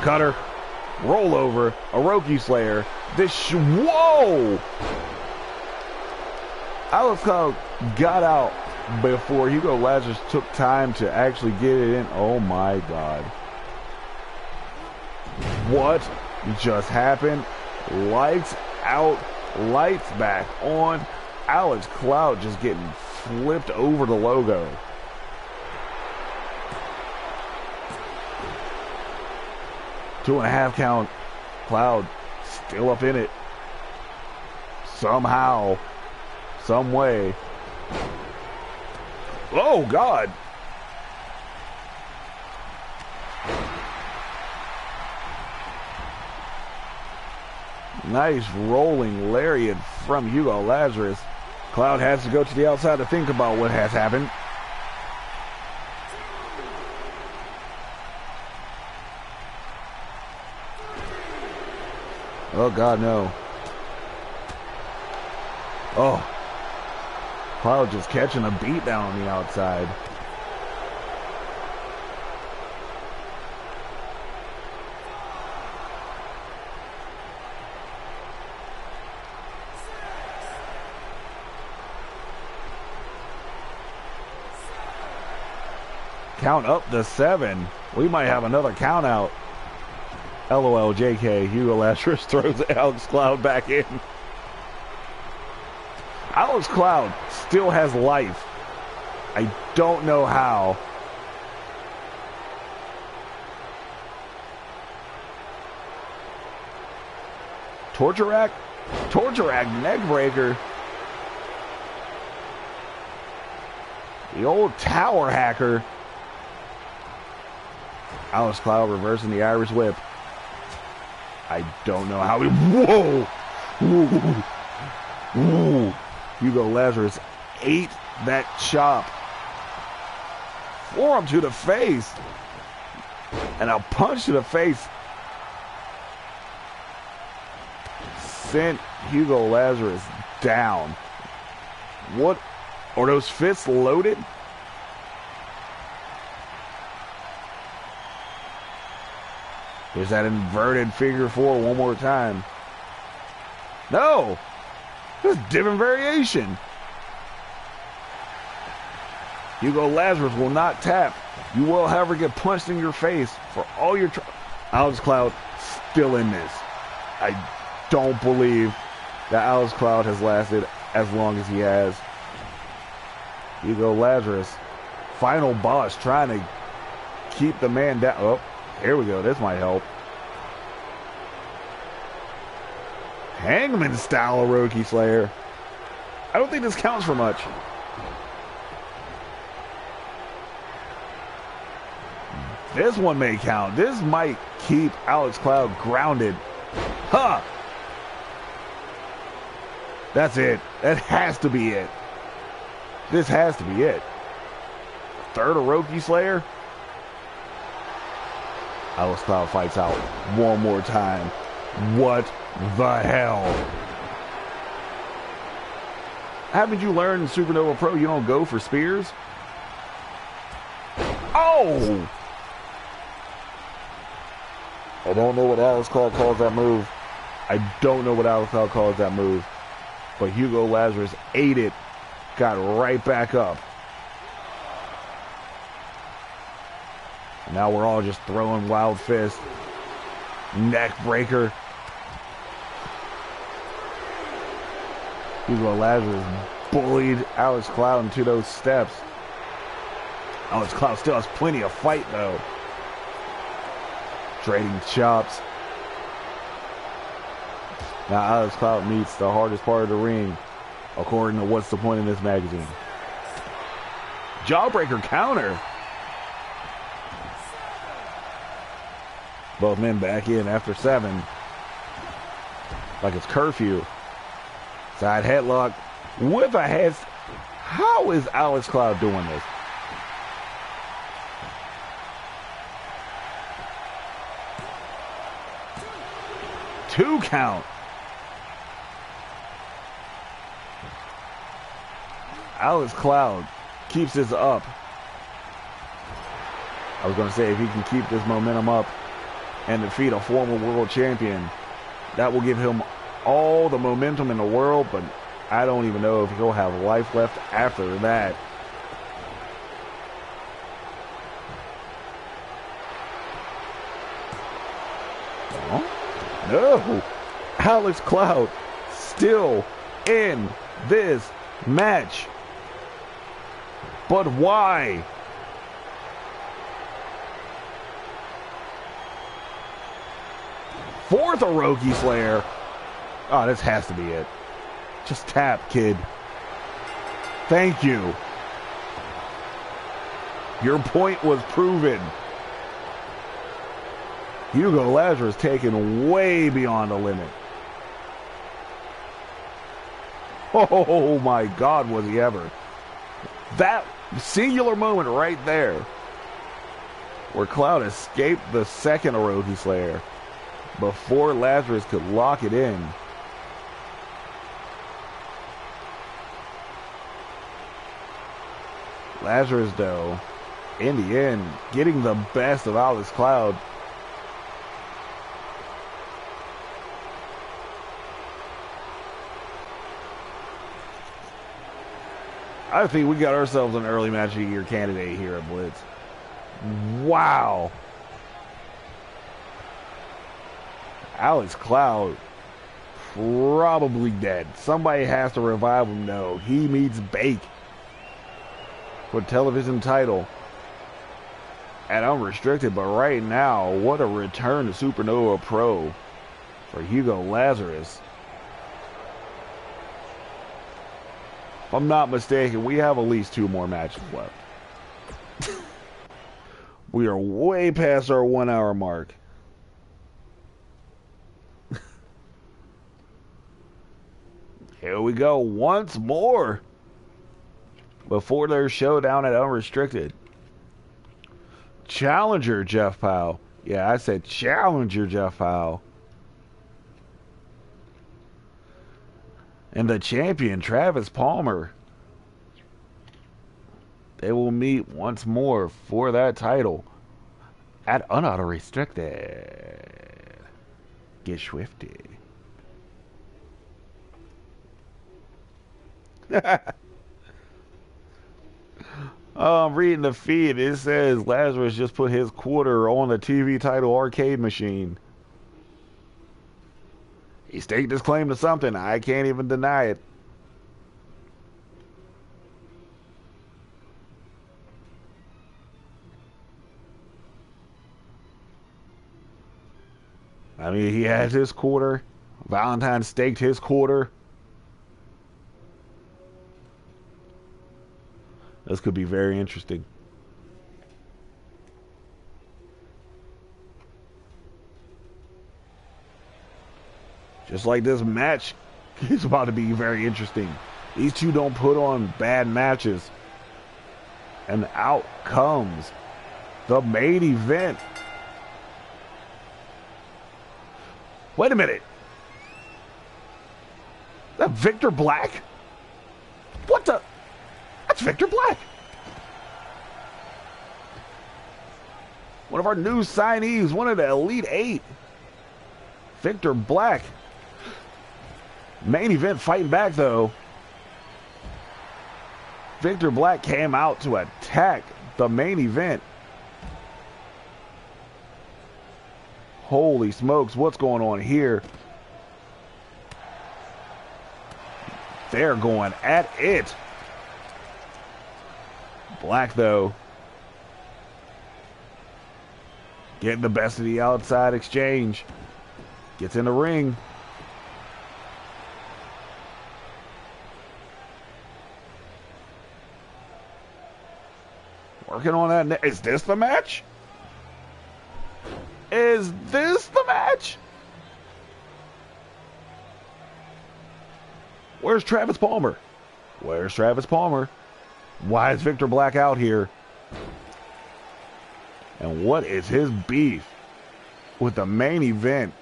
Cutter, rollover, Orochi Slayer. Whoa! Alex Cloud got out before Hugo Lazarus took time to actually get it in. Oh my God. What just happened? Lights out, lights back on. Alex Cloud just getting flipped over the logo. Two and a half count. Cloud still up in it. Somehow, some way. Oh God. Nice rolling lariat from Hugo Lazarus. Cloud has to go to the outside to think about what has happened. Oh God, no. Oh. Cloud just catching a beat down on the outside. Count up to 7. We might have another count out. LOL JK. Hugo Lazarus throws Alex Cloud back in. Alex Cloud still has life. I don't know how. Torture rack? Torture rack neck breaker. The old tower hacker. Alex Cloud reversing the Irish whip. I don't know how he... Whoa! Whoa! Whoa! Hugo Lazarus ate that chop. Forearm to the face. And a punch to the face. Sent Hugo Lazarus down. What? Are those fists loaded? Here's that inverted figure 4 one more time. No! This is different variation. Hugo Lazarus will not tap. You will, however, get punched in your face for all your... Alex Cloud still in this. I don't believe that Alex Cloud has lasted as long as he has. Hugo Lazarus, final boss, trying to keep the man down. Oh, here we go. This might help. Hangman style Orochi Slayer. I don't think this counts for much. This one may count. This might keep Alex Cloud grounded. Huh! That's it. That has to be it. This has to be it. Third Orochi Slayer. Alex Cloud fights out one more time. What the hell? Haven't you learned in SuperNova Pro you don't go for spears? Oh! I don't know what Alex Cloud calls that move. I don't know what Alex Cloud calls that move. But Hugo Lazarus ate it. Got right back up. And now we're all just throwing wild fists. Neck breaker. Hugo Lazarus bullied Alex Cloud into those steps. Alex Cloud still has plenty of fight though. Trading chops. Now Alex Cloud meets the hardest part of the ring, according to What's the Point in this magazine. Jawbreaker counter. Both men back in after 7. Like it's curfew. Side headlock with a head. How is Alex Cloud doing this? Two count. Alex Cloud keeps this up. I was going to say, if he can keep this momentum up and defeat a former world champion, that will give him all the momentum in the world, but I don't even know if he'll have life left after that. Oh, no. Alex Cloud still in this match. But why? Fourth Orochi Slayer. Oh, this has to be it. Just tap, kid. Thank you. Your point was proven. Hugo Lazarus taken way beyond the limit. Oh my God, was he ever. That singular moment right there where Cloud escaped the second Orochi Slayer before Lazarus could lock it in. Lazarus, though, in the end, getting the best of Alex Cloud. I think we got ourselves an early match of the year candidate here at Blitz. Wow. Alex Cloud probably dead. Somebody has to revive him. No, he meets Bake for television title at Unrestricted. But right now, what a return to SuperNova Pro for Hugo Lazarus. If I'm not mistaken, we have at least 2 more matches left. We are way past our 1 hour mark. Here we go once more before their showdown at Unrestricted. Challenger Jeff Powell. Yeah, I said Challenger Jeff Powell. And the champion, Travis Palmer. They will meet once more for that title at Unrestricted. Get swifty. I'm reading the feed. It says Lazarus just put his quarter on the TV title arcade machine. He staked his claim to something. I can't even deny it. I mean, he has his quarter. Valentine staked his quarter. This could be very interesting. Just like this match It's about to be very interesting. These two don't put on bad matches. And out comes the main event. Wait a minute. Is that Victor Black? What the? That's Victor Black. One of our new signees, one of the Elite Eight. Victor Black. Main event fighting back, though. Victor Black came out to attack the main event. Holy smokes, what's going on here? They're going at it. Black, though, getting the best of the outside exchange. Gets in the ring. Working on that. Is this the match? Is this the match? Where's Travis Palmer? Where's Travis Palmer? Why is Victor Black out here? And what is his beef with the main event?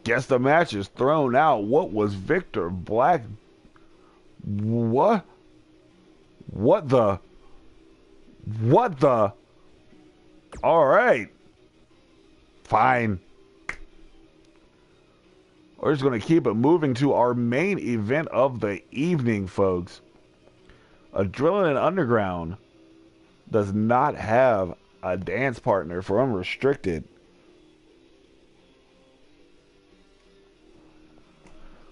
Guess the match is thrown out. What was Victor Black? What? What the? What the? All right. Fine. We're just going to keep it moving to our main event of the evening, folks. Adrenaline Underground does not have a dance partner for Unrestricted.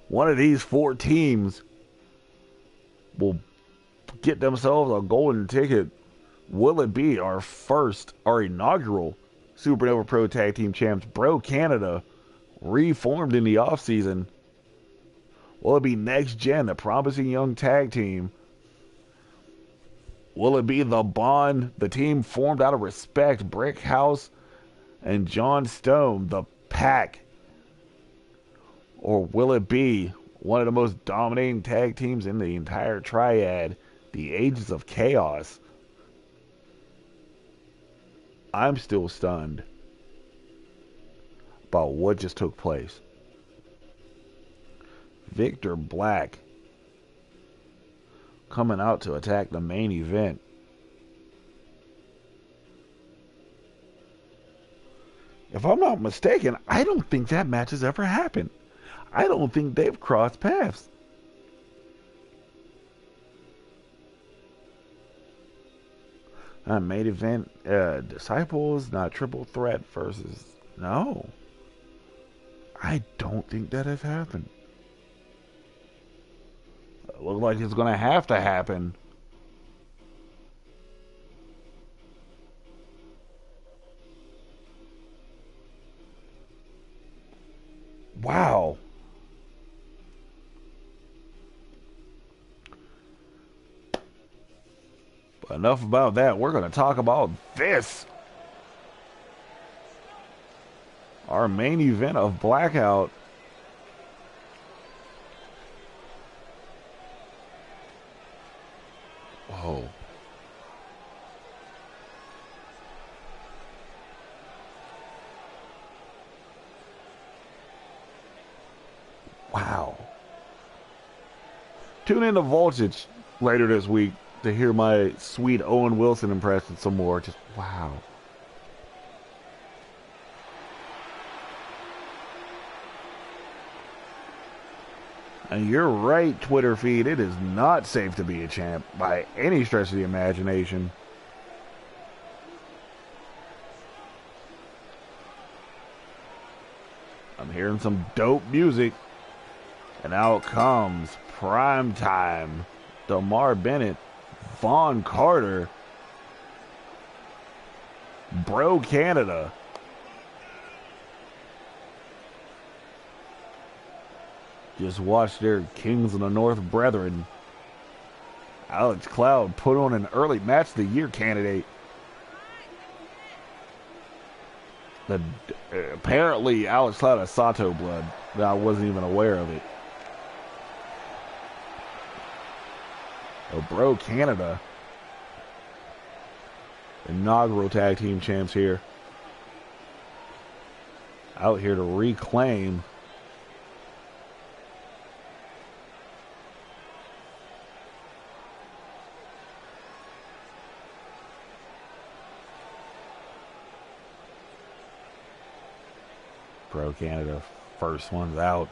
One of these four teams will get themselves a golden ticket. Will it be our inaugural SuperNova Pro Tag Team Champs, Bro Canada, reformed in the offseason? Will it be Next Gen, the promising young tag team? Will it be the Bond, the team formed out of respect, Brick House and John Stone, the Pack? Or will it be one of the most dominating tag teams in the entire triad, the Ages of Chaos? I'm still stunned about what just took place. Victor Black coming out to attack the main event. If I'm not mistaken, I don't think that match has ever happened. I don't think they've crossed paths. Main event, Disciples, not Triple Threat versus... No. I don't think that has happened. It looks like it's going to have to happen. Wow. But enough about that. We're going to talk about this. Our main event of Blackout. Whoa. Wow. Tune in to Voltage later this week to hear my sweet Owen Wilson impression some more. Just wow. And you're right, Twitter feed. It is not safe to be a champ by any stretch of the imagination. I'm hearing some dope music. And out comes Prime Time. Damar Bennett, Vaughn Carter, Bro Canada. Just watch their Kings of the North brethren. Alex Cloud put on an early match of the year candidate. The apparently Alex Cloud has Sato blood. I wasn't even aware of it. Oh, bro, Canada. Inaugural tag team champs here. Out here to reclaim Pro Canada, first one's out.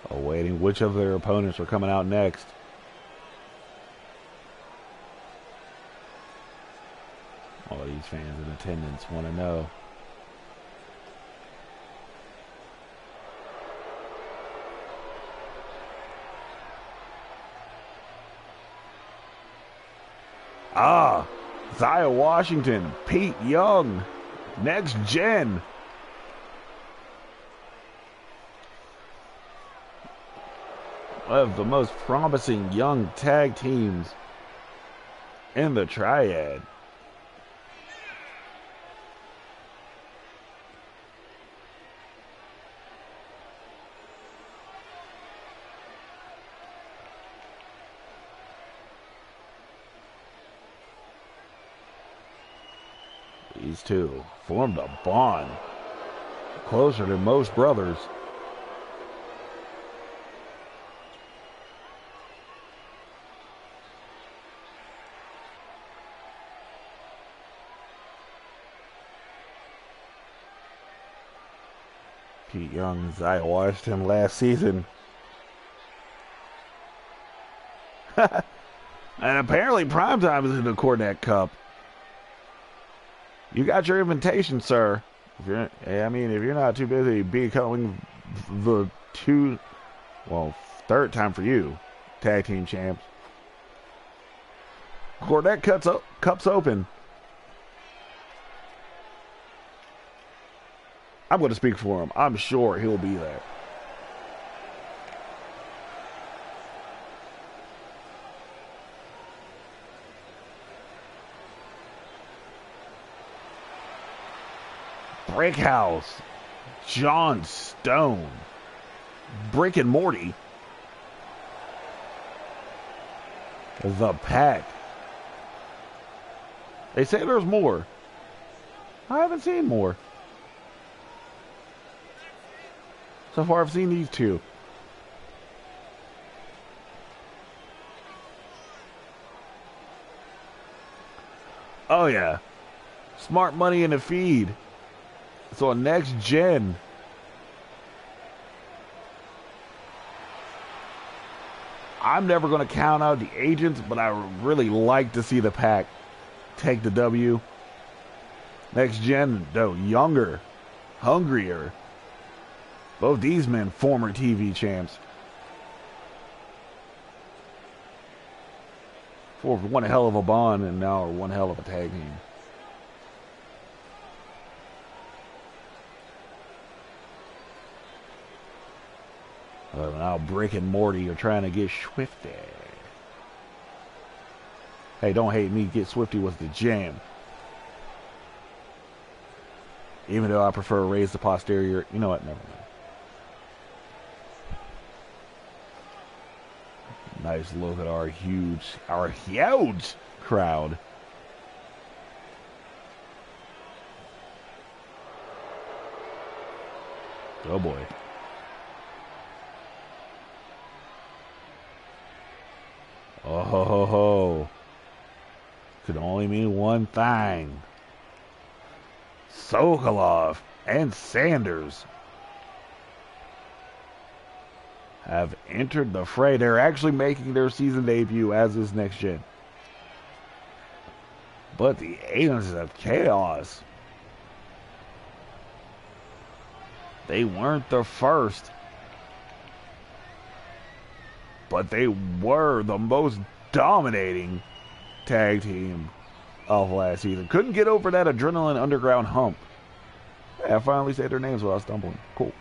Awaiting which of their opponents are coming out next. All these fans in attendance want to know. Ah, Zaya Washington, Pete Young, next gen. One of the most promising young tag teams in the Triad. These two formed a bond closer than most brothers. Pete Young, Zaya Washington last season. And apparently Primetime is in the Cornet Cup. You got your invitation, sir. If you're not too busy becoming the third time for you, tag team champs. Cornet Cup's open. I'm going to speak for him. I'm sure he'll be there. Brickhouse, John Stone, Brick and Morty, The Pack. They say there's more. I haven't seen more. So far, I've seen these two. Oh, yeah. Smart Money in the Feed. It's on Next Gen. I'm never going to count out the agents, but I would really like to see the Pack take the W. Next Gen, though, younger, hungrier. Both these men, former TV champs. For one hell of a bond and now one hell of a tag team. Now Brick and Morty are trying to get Swifty. Hey, don't hate me. Get Swifty was the jam. Even though I prefer Raise the Posterior. You know what? Never mind. Nice look at our huge crowd. Oh boy. Oh ho ho ho. Could only mean one thing. Sokolov and Sanders have entered the fray. They're actually making their season debut as is Next Gen. But the Agents of Chaos, they weren't the first, but they were the most dominating tag team of last season. Couldn't get over that Adrenaline Underground hump. Hey, I finally said their names without stumbling. Cool.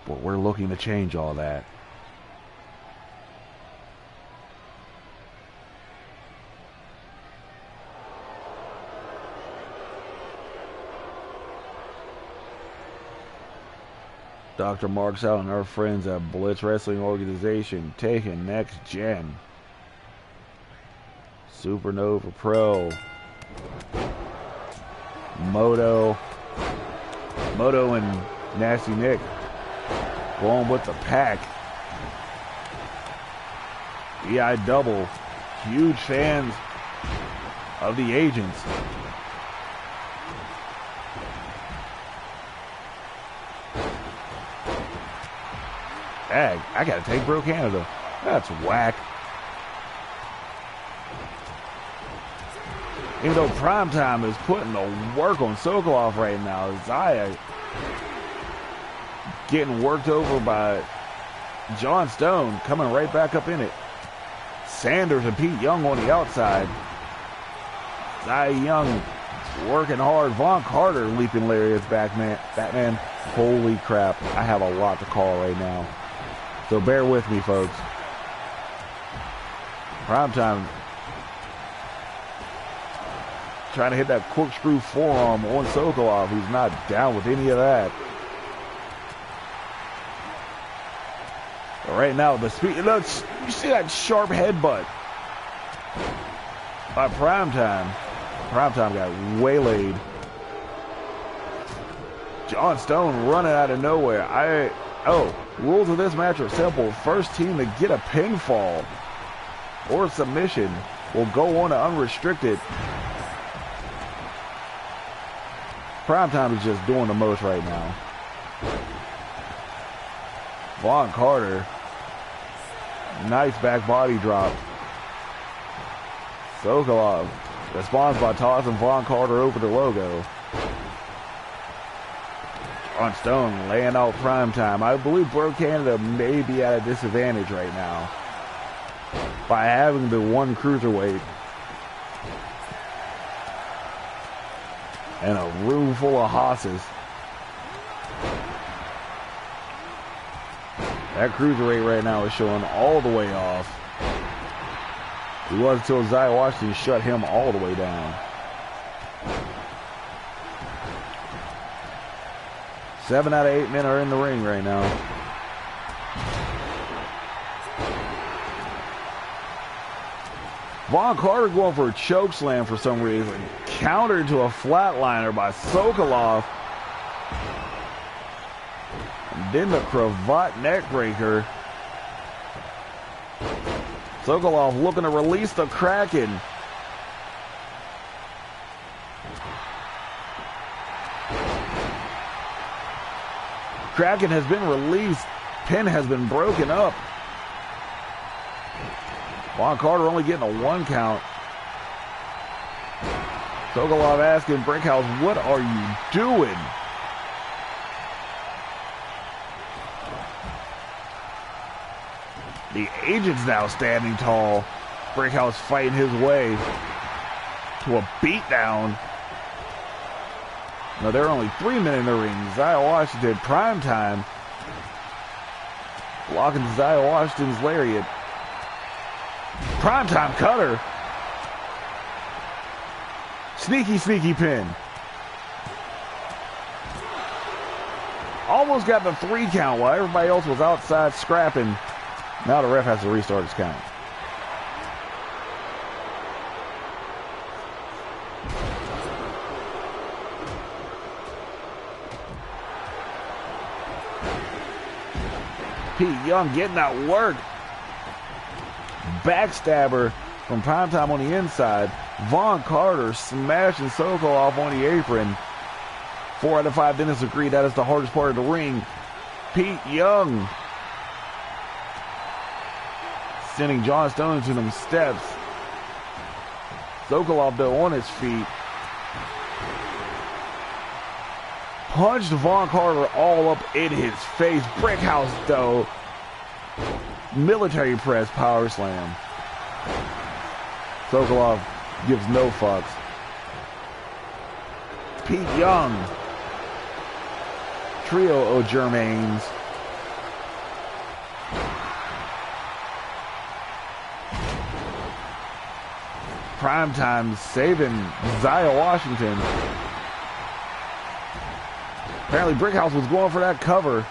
But we're looking to change all that. Dr. Marks out and our friends at Blitz Wrestling Organization taking next gen. SuperNova Pro. Moto and Nasty Nick going with the pack. EI Double, huge fans of the agents. Dang, I gotta take Bro Canada. That's whack. Even though Primetime is putting the work on Sokolov right now, Zaya getting worked over by John Stone, coming right back up in it. Sanders and Pete Young on the outside. Zaya Young working hard. Von Carter leaping lariats back, man. Batman, holy crap. I have a lot to call right now. So bear with me, folks. Primetime trying to hit that corkscrew forearm on Sokolov. He's not down with any of that. But right now, the speed. Look, you see that sharp headbutt by Primetime. Primetime got waylaid. John Stone running out of nowhere. Rules of this match are simple. First team to get a pinfall or submission will go on to unrestricted. Primetime is just doing the most right now. Von Carter, nice back body drop. Sokolov responds by tossing Von Carter over the logo. On Stone laying out Primetime. I believe Bro Canada may be at a disadvantage right now by having the one cruiserweight and a room full of hosses. That cruiserweight right now is showing all the way off. He was until Zaya Washington shut him all the way down. 7 out of 8 men are in the ring right now. Von Carter going for a choke slam for some reason. Countered to a flatliner by Sokolov. And then the cravat neck breaker. Sokolov looking to release the Kraken. Kraken has been released. Pin has been broken up. Von Carter only getting a 1 count. Sokolov asking Brickhouse, what are you doing? The agent's now standing tall. Brickhouse fighting his way to a beatdown. No, there are only 3 men in the ring. Zaya Washington, Primetime, blocking Zaya Washington's lariat. Primetime cutter. Sneaky, sneaky pin. Almost got the 3 count while everybody else was outside scrapping. Now the ref has to restart his count. Pete Young getting that work. Backstabber from Primetime on the inside. Von Carter smashing Sokolov on the apron. 4 out of 5 dentists agree that is the hardest part of the ring. Pete Young sending John Stone to them steps. Sokolov though on his feet. Punched Von Carter all up in his face. Brickhouse though. Military press power slam. Sokolov gives no fucks. Pete Young. Trio of Germains. Primetime saving Zaya Washington. Apparently Brickhouse was going for that cover.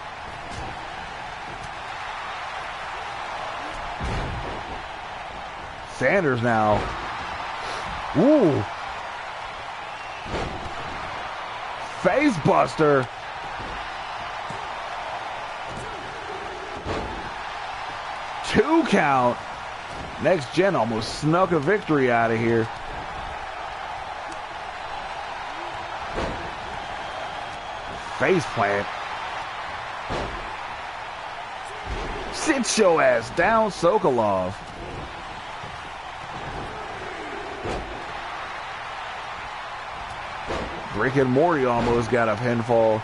Sanders now. Ooh. Face buster. Two count. Next Gen almost snuck a victory out of here. Face plant. Sit your ass down, Sokolov. Rick and Morty almost got a pinfall.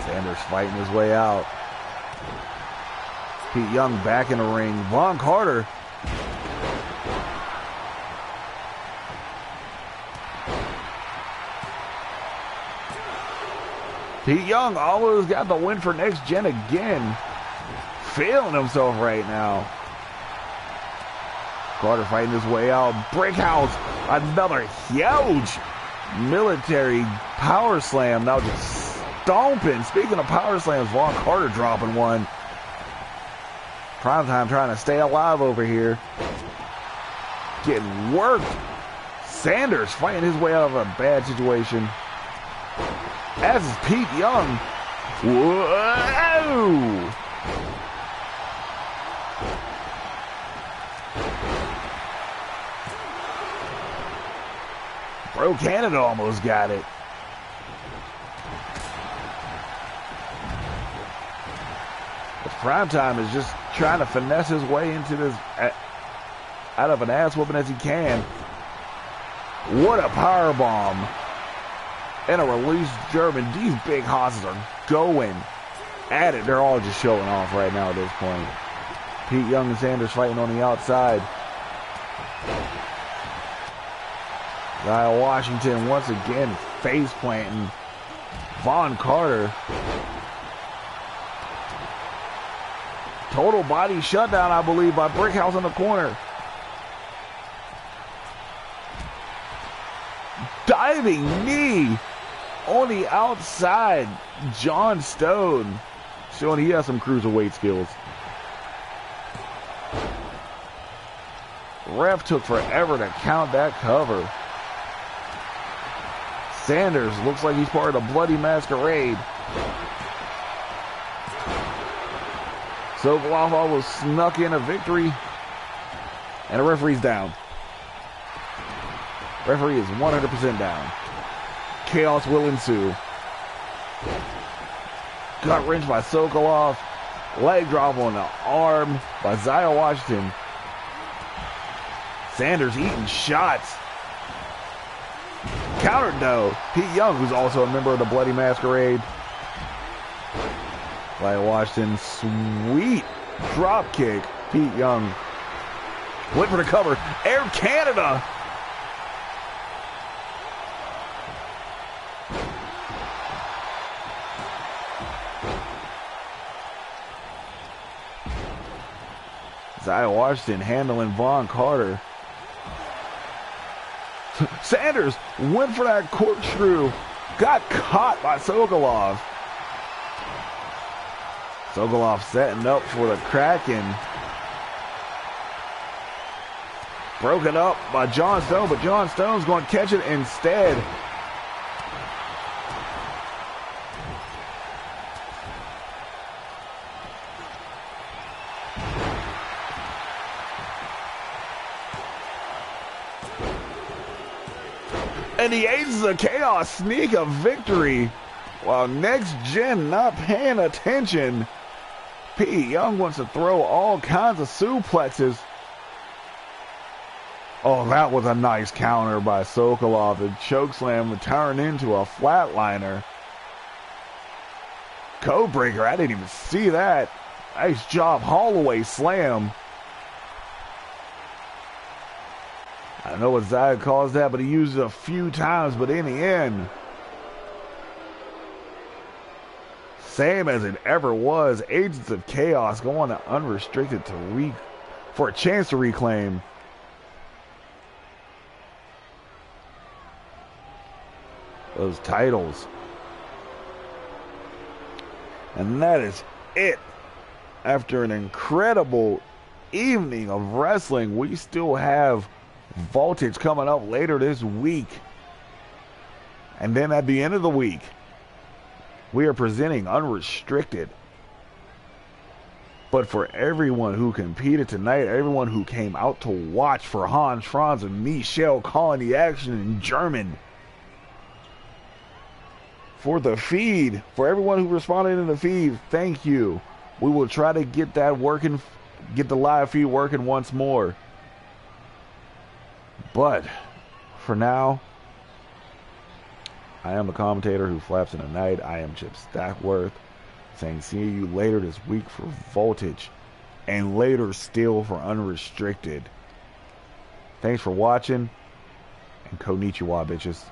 Sanders fighting his way out. Pete Young back in the ring. Von Carter. Pete Young almost got the win for Next Gen again. Feeling himself right now. Carter fighting his way out. Brickhouse, another huge military power slam. Now just stomping. Speaking of power slams, Von Carter dropping one. Primetime trying to stay alive over here. Getting worked. Sanders fighting his way out of a bad situation. As is Pete Young. Whoa! Bro Canada almost got it. But Primetime is just trying to finesse his way into this, out of an ass whooping as he can. What a power bomb. And a released German. These big hosses are going at it. They're all just showing off right now at this point. Pete Young and Sanders fighting on the outside. Kyle Washington once again face planting Von Carter. Total body shutdown, I believe, by Brickhouse in the corner. Diving knee on the outside. John Stone showing he has some cruiserweight skills. Ref took forever to count that cover. Sanders looks like he's part of the Bloody Masquerade. Sokolov almost snuck in a victory. And the referee's down. Referee is 100% down. Chaos will ensue. Gut wrench by Sokolov. Leg drop on the arm by Zaya Washington. Sanders eating shots. Countered though. Pete Young, who's also a member of the Bloody Masquerade. Zaya Washington, sweet drop kick. Pete Young went for the cover. Air Canada. Zaya Washington handling Von Carter. Sanders went for that corkscrew. Got caught by Sokolov. Sokolov setting up for the Kraken. Broken up by John Stone, but John Stone's going to catch it instead. And the Aces of Chaos sneak a victory while Next Gen not paying attention. Pete Young wants to throw all kinds of suplexes. Oh, that was a nice counter by Sokolov. The chokeslam would turn into a flatliner. Codebreaker, I didn't even see that. Nice job, Holloway slam. I don't know what Zaya calls that, but he used it a few times, but in the end, same as it ever was. Agents of Chaos go on to unrestricted for a chance to reclaim those titles. And that is it. After an incredible evening of wrestling, we still have Voltage coming up later this week. And then at the end of the week, we are presenting Unrestricted. But for everyone who competed tonight, everyone who came out to watch, for Hans, Franz, and Michelle calling the action in German, for the feed, for everyone who responded in the feed, thank you. We will try to get that working, get the live feed working once more. But for now, I am the commentator who flaps in the night. I am Chip Stackworth, saying see you later this week for Voltage, and later still for Unrestricted. Thanks for watching, and konnichiwa, bitches.